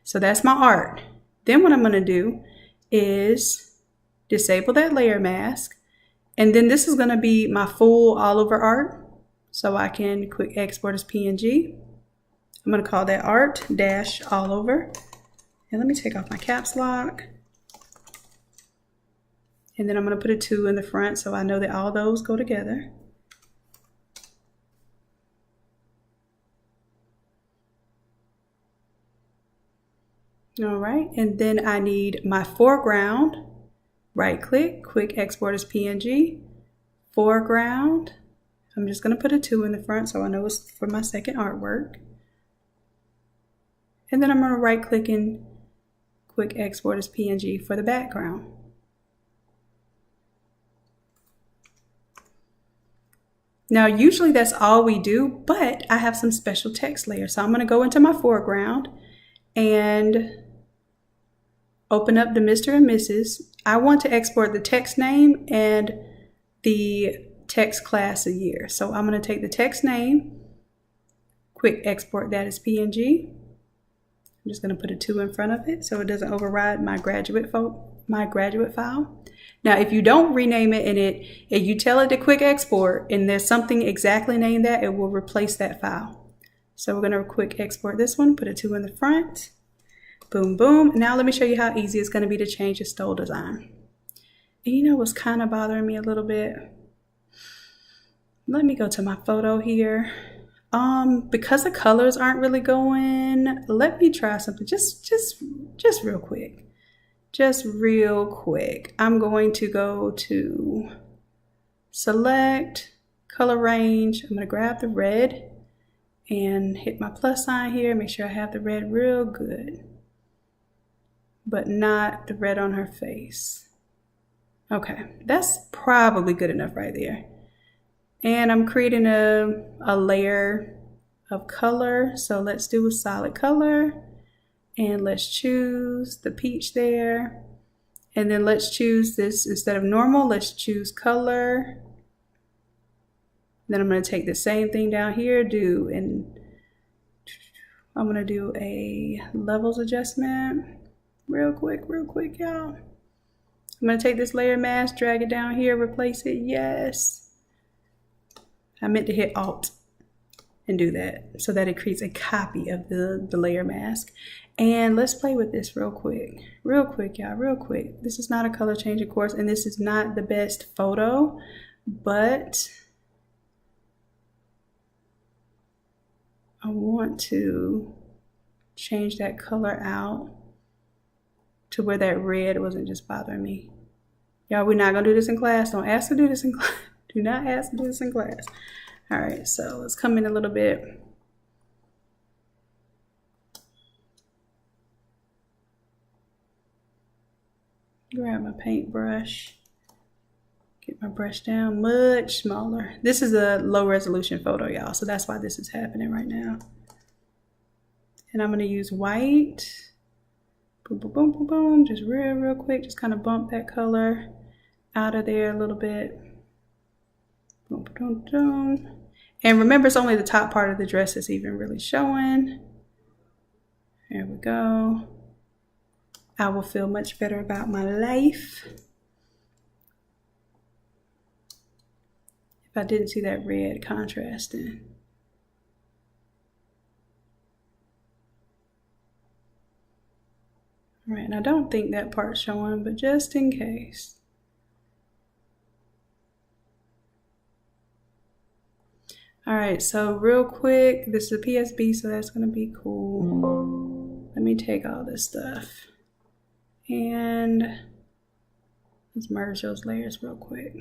So that's my art. Then what I'm going to do is disable that layer mask. And then this is going to be my full all over art. So I can quick export as PNG. I'm going to call that art-all over. And let me take off my caps lock. And then I'm going to put a 2 in the front so I know that all those go together. All right, and then I need my foreground. Right click, quick export as PNG. Foreground. I'm just going to put a 2 in the front so I know it's for my second artwork. And then I'm going to right click and quick export as PNG for the background. Now, usually that's all we do, but I have some special text layers. So I'm going to go into my foreground and open up the Mr. and Mrs. I want to export the text name and the text class a year. So I'm going to take the text name, quick export that as PNG. I'm just going to put a 2 in front of it so it doesn't override my graduate file. Now, if you don't rename it and if you tell it to quick export and there's something exactly named that, it will replace that file. So we're going to quick export this one, put a 2 in the front. Boom, boom. Now let me show you how easy it's going to be to change the Stool design. And you know what's kind of bothering me a little bit? Let me go to my photo here. Because the colors aren't really going, let me try something just real quick. Just real quick. I'm going to go to select, color range. I'm going to grab the red and hit my plus sign here. Make sure I have the red real good, but not the red on her face. Okay, that's probably good enough right there. And I'm creating a layer of color. So let's do a solid color. And let's choose the peach there. And then let's choose this instead of normal. Let's choose color. Then I'm going to take the same thing down here. I'm going to do a levels adjustment. Real quick, y'all. I'm going to take this layer mask, drag it down here, replace it. Yes. I meant to hit Alt and do that so that it creates a copy of the layer mask. And let's play with this real quick. Real quick, y'all, real quick. This is not a color change, of course, and this is not the best photo, but I want to change that color out to where that red wasn't just bothering me. Y'all, we're not going to do this in class. Don't ask to do this in class. Do not ask to do this in class. All right, so let's come in a little bit. Grab my paintbrush. Get my brush down much smaller. This is a low resolution photo, y'all, so that's why this is happening right now. And I'm gonna use white. Boom, boom, boom, boom, boom. Just real quick. Just kind of bump that color out of there a little bit. Boom, boom, boom. And remember, it's only the top part of the dress that's even really showing. There we go. I will feel much better about my life if I didn't see that red contrasting. All right, and I don't think that part's showing, but just in case. All right, so real quick, this is a PSB, so that's gonna be cool. Let me take all this stuff and let's merge those layers real quick.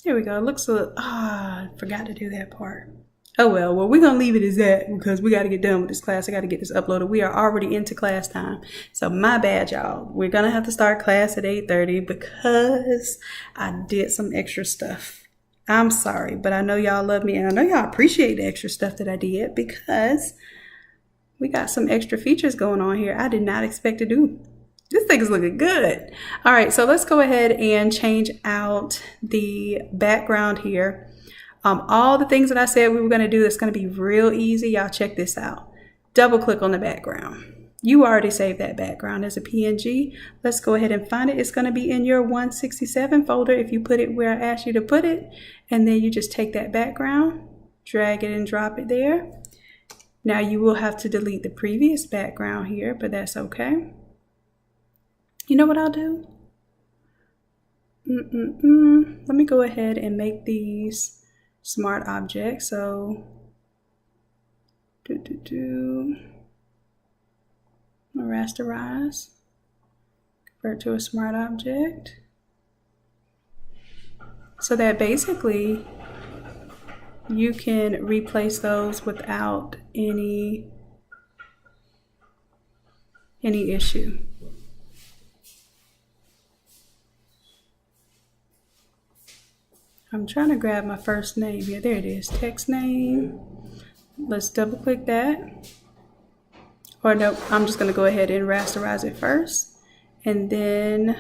There we go. It looks a little, I forgot to do that part. Oh well, we're gonna leave it as that because we gotta get done with this class. I gotta get this uploaded. We are already into class time. So my bad, y'all. We're gonna have to start class at 8:30 because I did some extra stuff. I'm sorry, but I know y'all love me and I know y'all appreciate the extra stuff that I did because we got some extra features going on here I did not expect to do. This thing is looking good. All right, so let's go ahead and change out the background here. All the things that I said we were gonna do, that's gonna be real easy. Y'all check this out. Double click on the background. You already saved that background as a PNG. Let's go ahead and find it. It's gonna be in your 167 folder if you put it where I asked you to put it. And then you just take that background, drag it and drop it there. Now you will have to delete the previous background here, but that's okay. You know what I'll do? Let me go ahead and make these smart objects. So, rasterize, convert to a smart object. So that basically you can replace those without any issue. I'm trying to grab my first name here. There it is, text name. Let's double click that. Or no, I'm just gonna go ahead and rasterize it first. And then,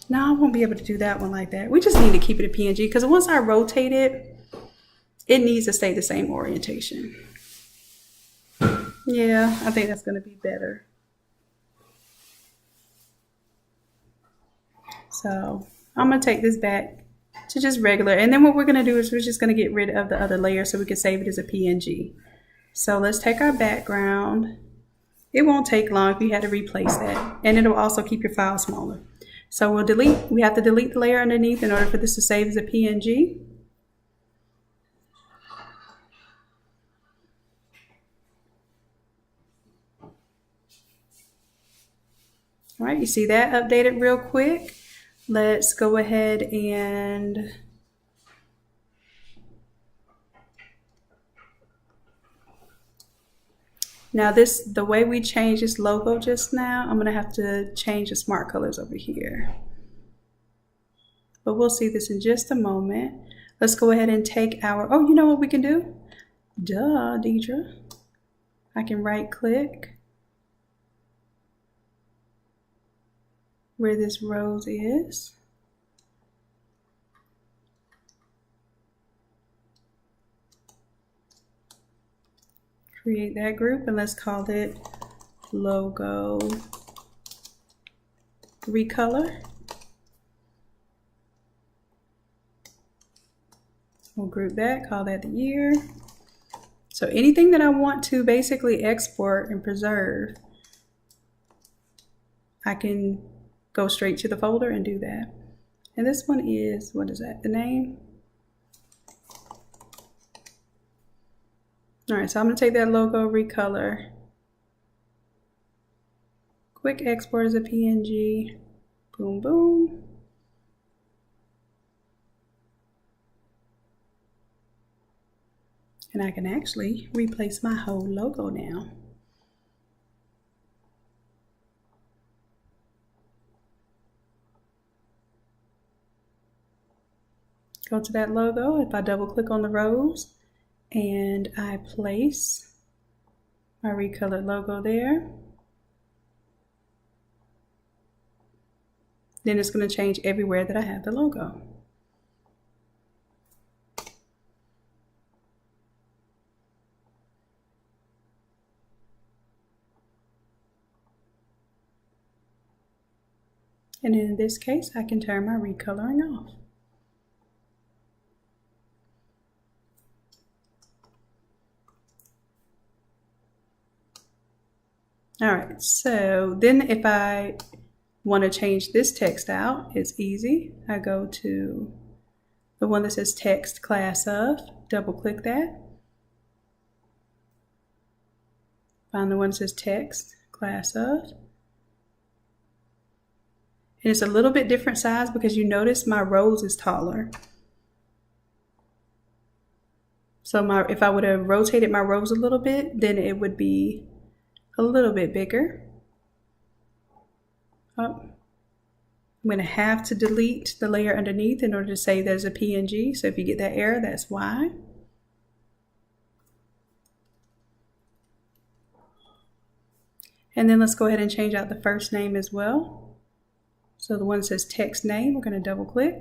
no, I won't be able to do that one like that. We just need to keep it a PNG because once I rotate it, it needs to stay the same orientation. Yeah, I think that's gonna be better. So I'm gonna take this back to just regular. And then what we're gonna do is we're just gonna get rid of the other layer so we can save it as a PNG. So let's take our background. It won't take long if you had to replace that. And it'll also keep your file smaller. So we have to delete the layer underneath in order for this to save as a PNG. All right, you see that updated real quick. Let's go ahead and now the way we changed this logo just now, I'm gonna have to change the smart colors over here. But we'll see this in just a moment. Let's go ahead and take our, oh, you know what we can do? Duh, Deidre. I can right click where this rose is. Create that group and let's call it logo recolor. We'll group that, call that the year. So anything that I want to basically export and preserve, I can go straight to the folder and do that. And this one is, what is that, the name? All right, so I'm gonna take that logo, recolor, quick export as a PNG, boom, boom. And I can actually replace my whole logo now. Go to that logo. If I double click on the rose and I place my recolored logo there, then it's going to change everywhere that I have the logo. And in this case, I can turn my recoloring off. All right, so then if I want to change this text out, it's easy. I go to the one that says text class of, double click that. Find the one that says text class of. And it's a little bit different size because you notice my rose is taller. So if I would have rotated my rose a little bit, then it would be a little bit bigger. Oh, I'm going to have to delete the layer underneath in order to say there's a PNG. So if you get that error, that's why. And then let's go ahead and change out the first name as well. So the one that says text name, we're going to double click.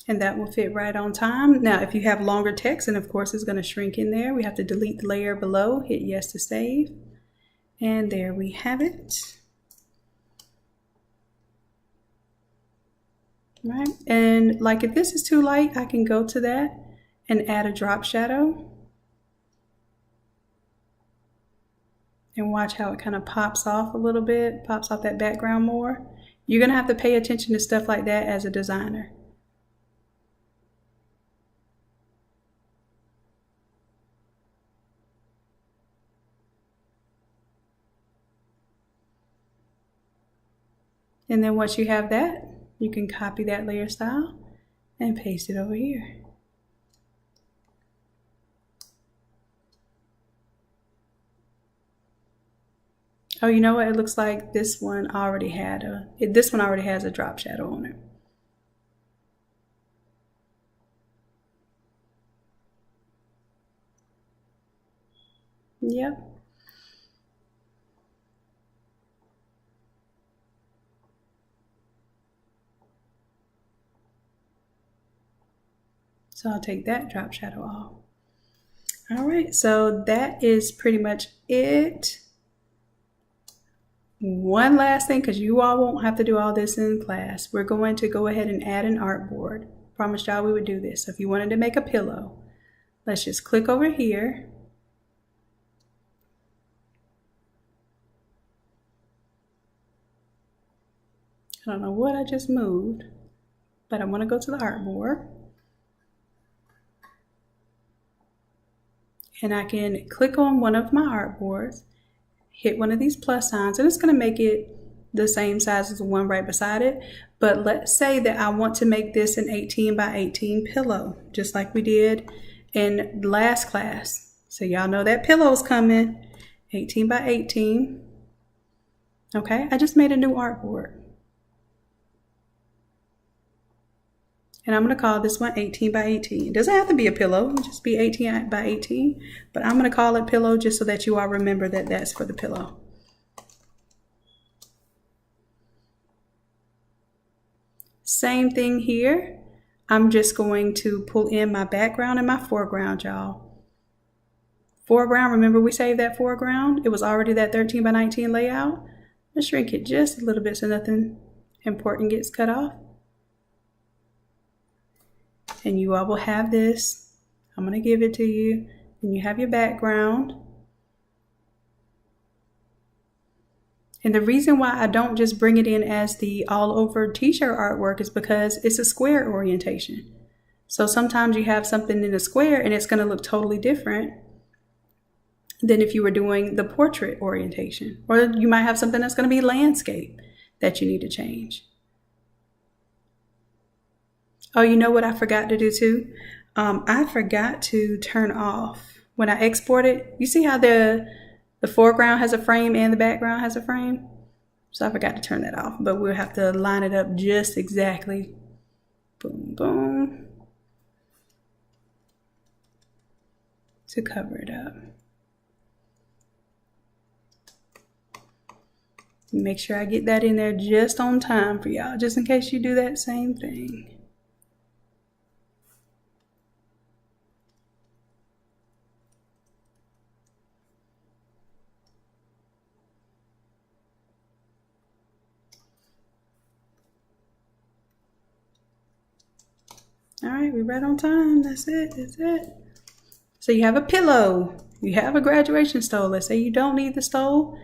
And that will fit right on time. Now, if you have longer text, and of course it's going to shrink in there, we have to delete the layer below, hit yes to save. And there we have it. Right, and like if this is too light, I can go to that and add a drop shadow. And watch how it kind of pops off a little bit, pops off that background more. You're going to have to pay attention to stuff like that as a designer. And then once you have that, you can copy that layer style and paste it over here. Oh, you know what? It looks like this one already has a drop shadow on it. Yep. So I'll take that drop shadow off. All right, so that is pretty much it. One last thing, because you all won't have to do all this in class. We're going to go ahead and add an artboard. Promised y'all we would do this. So if you wanted to make a pillow, let's just click over here. I don't know what I just moved, but I want to go to the artboard. And I can click on one of my artboards, hit one of these plus signs, and it's going to make it the same size as the one right beside it. But let's say that I want to make this an 18 by 18 pillow, just like we did in last class. So y'all know that pillow's coming, 18 by 18. Okay, I just made a new artboard. And I'm going to call this one 18 by 18. It doesn't have to be a pillow, it'll just be 18 by 18. But I'm going to call it pillow just so that you all remember that that's for the pillow. Same thing here. I'm just going to pull in my background and my foreground, y'all. Foreground, remember we saved that foreground? It was already that 13 by 19 layout. Let's shrink it just a little bit so nothing important gets cut off. And you all will have this. I'm going to give it to you. And you have your background. And the reason why I don't just bring it in as the all over t-shirt artwork is because it's a square orientation. So sometimes you have something in a square and it's going to look totally different than if you were doing the portrait orientation. Or you might have something that's going to be landscape that you need to change. Oh, you know what I forgot to do too? I forgot to turn off when I export it. You see how the foreground has a frame and the background has a frame? So I forgot to turn that off, but we'll have to line it up just exactly. Boom, boom. To cover it up. Make sure I get that in there just on time for y'all, just in case you do that same thing. All right, we're right on time. That's it. That's it. So you have a pillow. You have a graduation stole. Let's say you don't need the stole,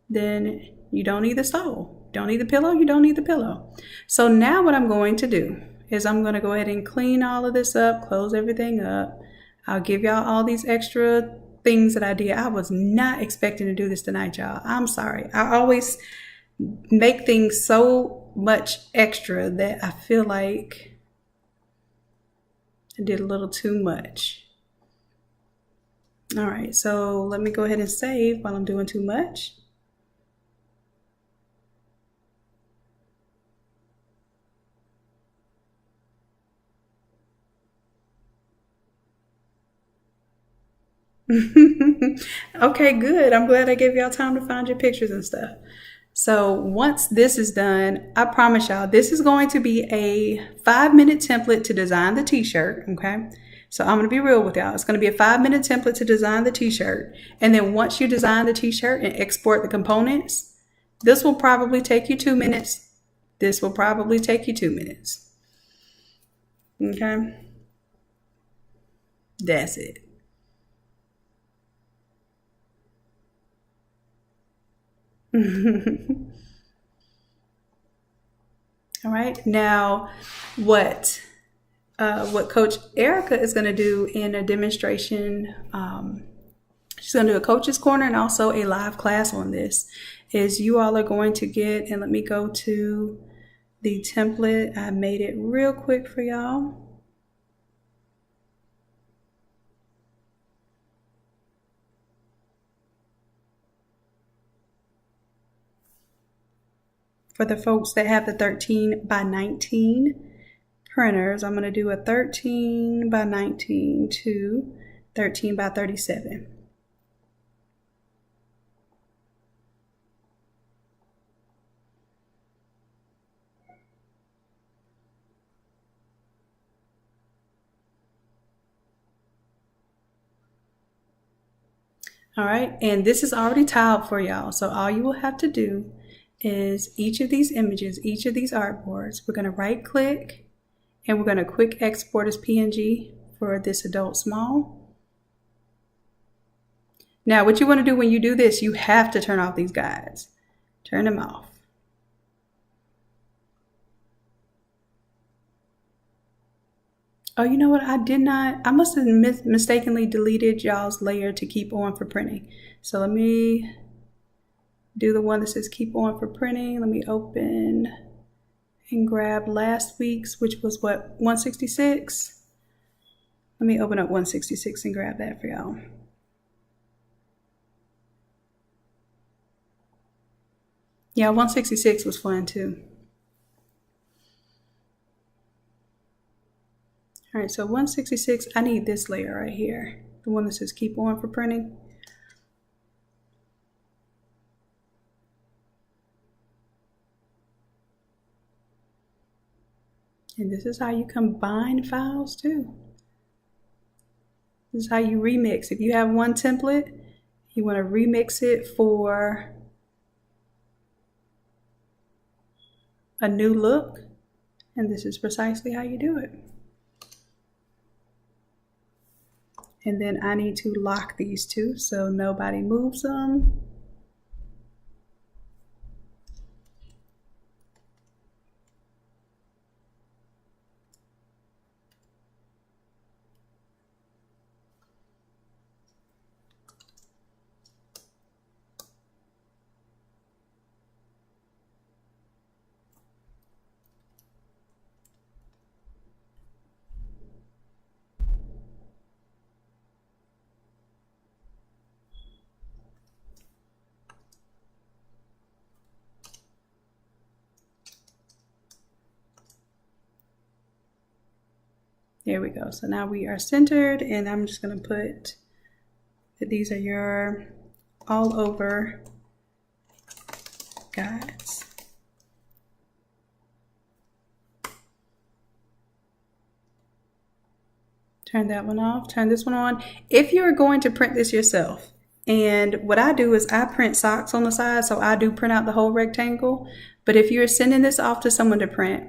then you don't need the stole. Don't need the pillow, you don't need the pillow. So now what I'm going to do is I'm going to go ahead and clean all of this up, close everything up. I'll give y'all all these extra things that I did. I was not expecting to do this tonight, y'all. I'm sorry. I always make things so much extra that I feel like I did a little too much. All right, so let me go ahead and save while I'm doing too much. Okay, good. I'm glad I gave y'all time to find your pictures and stuff. So once this is done, I promise y'all, this is going to be a 5-minute template to design the t-shirt, okay? So I'm gonna be real with y'all. It's gonna be a 5-minute template to design the t-shirt. And then once you design the t-shirt and export the components, this will probably take you 2 minutes. This will probably take you 2 minutes. Okay? That's it. All right. Now, what Coach Erica is going to do in a demonstration, she's going to do a coach's corner and also a live class on this, is you all are going to get, and let me go to the template. I made it real quick for y'all. For the folks that have the 13 by 19 printers, I'm going to do a 13 by 19 to 13 by 37. All right, and this is already tiled for y'all. So all you will have to do is each of these images, each of these artboards, we're going to right click and we're going to quick export as PNG for this adult small. Now what you want to do when you do this, you have to turn off these guides. Turn them off. Oh, you know what? I must have mistakenly deleted y'all's layer to keep on for printing. So let me do the one that says keep on for printing. Let me open and grab last week's, which was what, 166? Let me open up 166 and grab that for y'all. Yeah, 166 was fun too. All right, so 166, I need this layer right here. The one that says keep on for printing. And this is how you combine files too. This is how you remix. If you have one template, you want to remix it for a new look. And this is precisely how you do it. And then I need to lock these two so nobody moves them. There we go. So now we are centered, and I'm just going to put that these are your all over guides. Turn that one off, turn this one on. If you're going to print this yourself, and what I do is I print socks on the side, so I do print out the whole rectangle. But if you're sending this off to someone to print,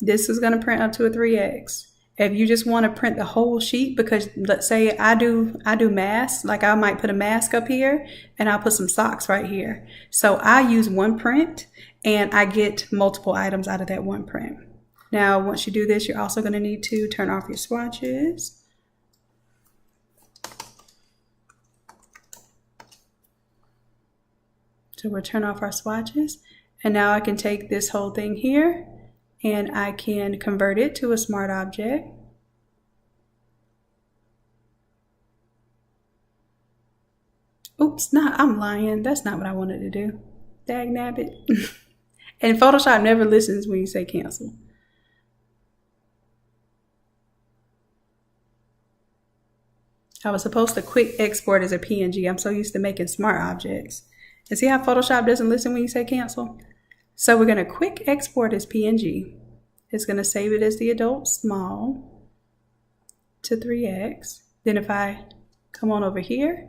this is going to print up to a 3X. If you just want to print the whole sheet, because let's say I do masks, like I might put a mask up here and I'll put some socks right here. So I use one print and I get multiple items out of that one print. Now, once you do this, you're also going to need to turn off your swatches. So we'll turn off our swatches. And now I can take this whole thing here and I can convert it to a smart object. Oops, I'm lying. That's not what I wanted to do. Dag nabbit. And Photoshop never listens when you say cancel. I was supposed to quick export as a PNG. I'm so used to making smart objects. And see how Photoshop doesn't listen when you say cancel? So we're going to quick export as PNG. It's going to save it as the adult small to 3X. Then if I come on over here,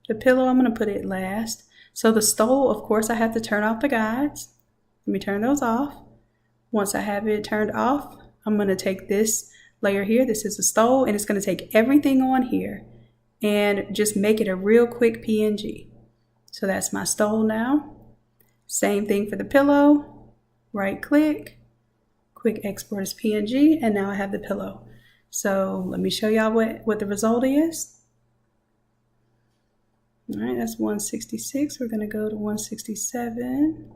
the pillow, I'm going to put it last. So the stole, of course, I have to turn off the guides. Let me turn those off. Once I have it turned off, I'm going to take this layer here. This is a stole, and it's going to take everything on here and just make it a real quick PNG. So that's my stole now. Same thing for the pillow. Right click, quick export as PNG, and now I have the pillow. So let me show y'all what the result is. All right, that's 166. We're going to go to 167.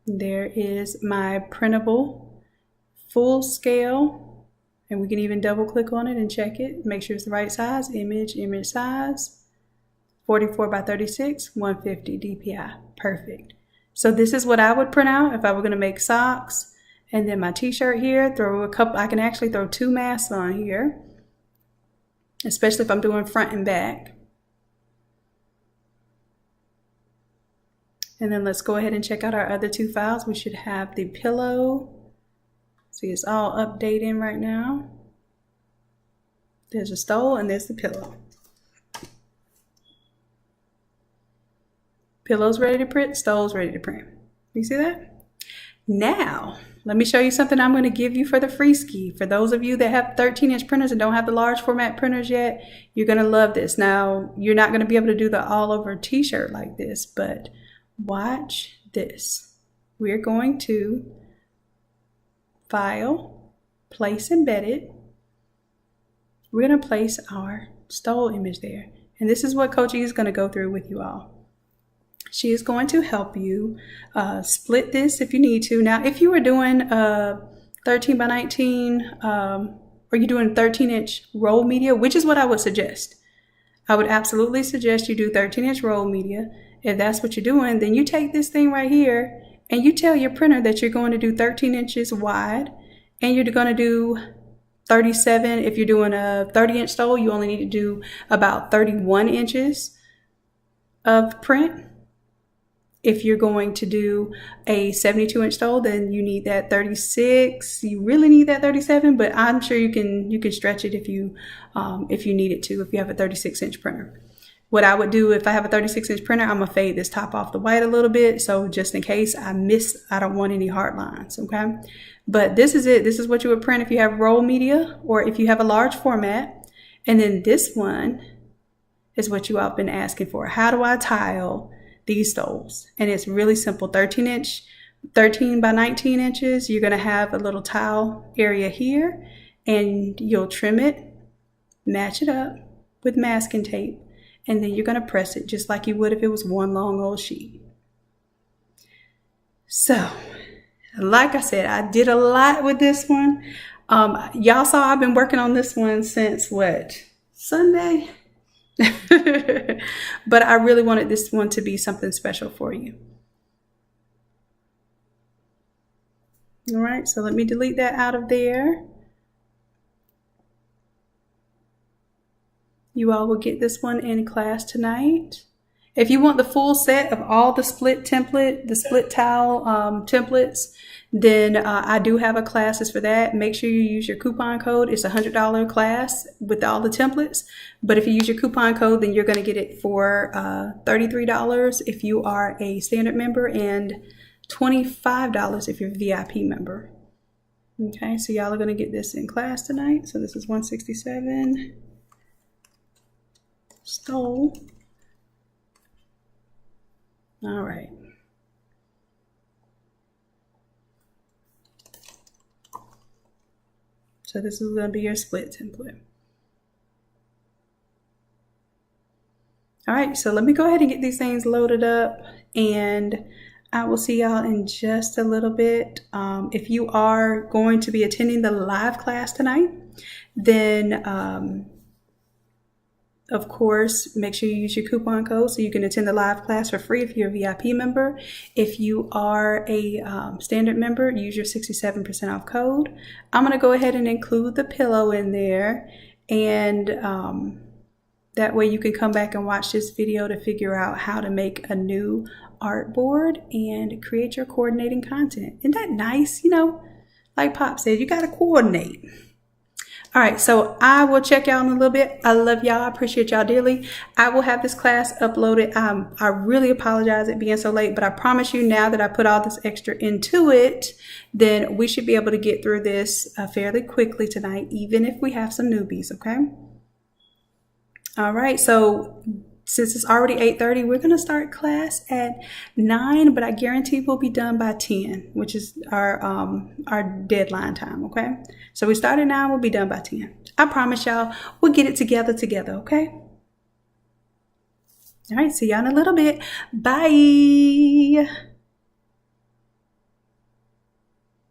There is my printable full scale, and we can even double click on it and check it, make sure it's the right size. Image size, 44 by 36, 150 DPI. Perfect. So this is what I would print out if I were going to make socks. And then my t-shirt here, throw a couple, I can actually throw 2 masks on here, especially if I'm doing front and back. And then let's go ahead and check out our other 2 files. We should have the pillow. See, it's all updating right now. There's a stole and there's the pillow. Pillow's ready to print, stole's ready to print. You see that? Now, let me show you something I'm going to give you for the free ski. For those of you that have 13-inch printers and don't have the large format printers yet, you're going to love this. Now, you're not going to be able to do the all over t-shirt like this, but watch this. We're going to File, Place Embedded. We're going to place our stole image there. And this is what Coach E is going to go through with you all. She is going to help you split this if you need to. Now, if you were doing 13 by 19 or you're doing 13-inch roll media, which is what I would suggest. I would absolutely suggest you do 13-inch roll media. If that's what you're doing, then you take this thing right here and you tell your printer that you're going to do 13 inches wide and you're going to do 37. If you're doing a 30-inch stole, you only need to do about 31 inches of print. If you're going to do a 72-inch stole, then you need that 36. You really need that 37, but I'm sure you can stretch it if you need it to, if you have a 36-inch printer. What I would do if I have a 36-inch printer, I'm going to fade this top off the white a little bit. So just in case I don't want any hard lines, okay? But this is it. This is what you would print if you have roll media or if you have a large format. And then this one is what you all have been asking for. How do I tile these stoles? And it's really simple. 13 by 19 inches. You're going to have a little tile area here and you'll trim it, match it up with masking tape. And then you're going to press it just like you would if it was one long old sheet. So Like I said, I did a lot with this one. Y'all saw I've been working on this one since what? Sunday? But I really wanted this one to be something special for you. All right, so let me delete that out of there. You all will get this one in class tonight. If you want the full set of all the split template, the split towel templates, then I do have a classes for that. Make sure you use your coupon code. It's a $100 class with all the templates. But if you use your coupon code, then you're going to get it for $33 if you are a standard member and $25 if you're a VIP member. Okay, so y'all are going to get this in class tonight. So this is 167 Stool. All right. So this is going to be your split template. All right, so let me go ahead and get these things loaded up, and I will see y'all in just a little bit. If you are going to be attending the live class tonight, then of course, make sure you use your coupon code so you can attend the live class for free if you're a VIP member. If you are a standard member, use your 67% off code. I'm going to go ahead and include the pillow in there, and that way you can come back and watch this video to figure out how to make a new artboard and create your coordinating content. Isn't that nice? You know, like Pop said, you got to coordinate. All right, so I will check y'all in a little bit. I love y'all. I appreciate y'all dearly. I will have this class uploaded. I really apologize it being so late, but I promise you now that I put all this extra into it, then we should be able to get through this fairly quickly tonight, even if we have some newbies, okay? All right, so since it's already 8:30, we're going to start class at 9, but I guarantee we'll be done by 10, which is our deadline time, okay? So we start at 9, we'll be done by 10. I promise y'all, we'll get it together, okay? All right, see y'all in a little bit. Bye.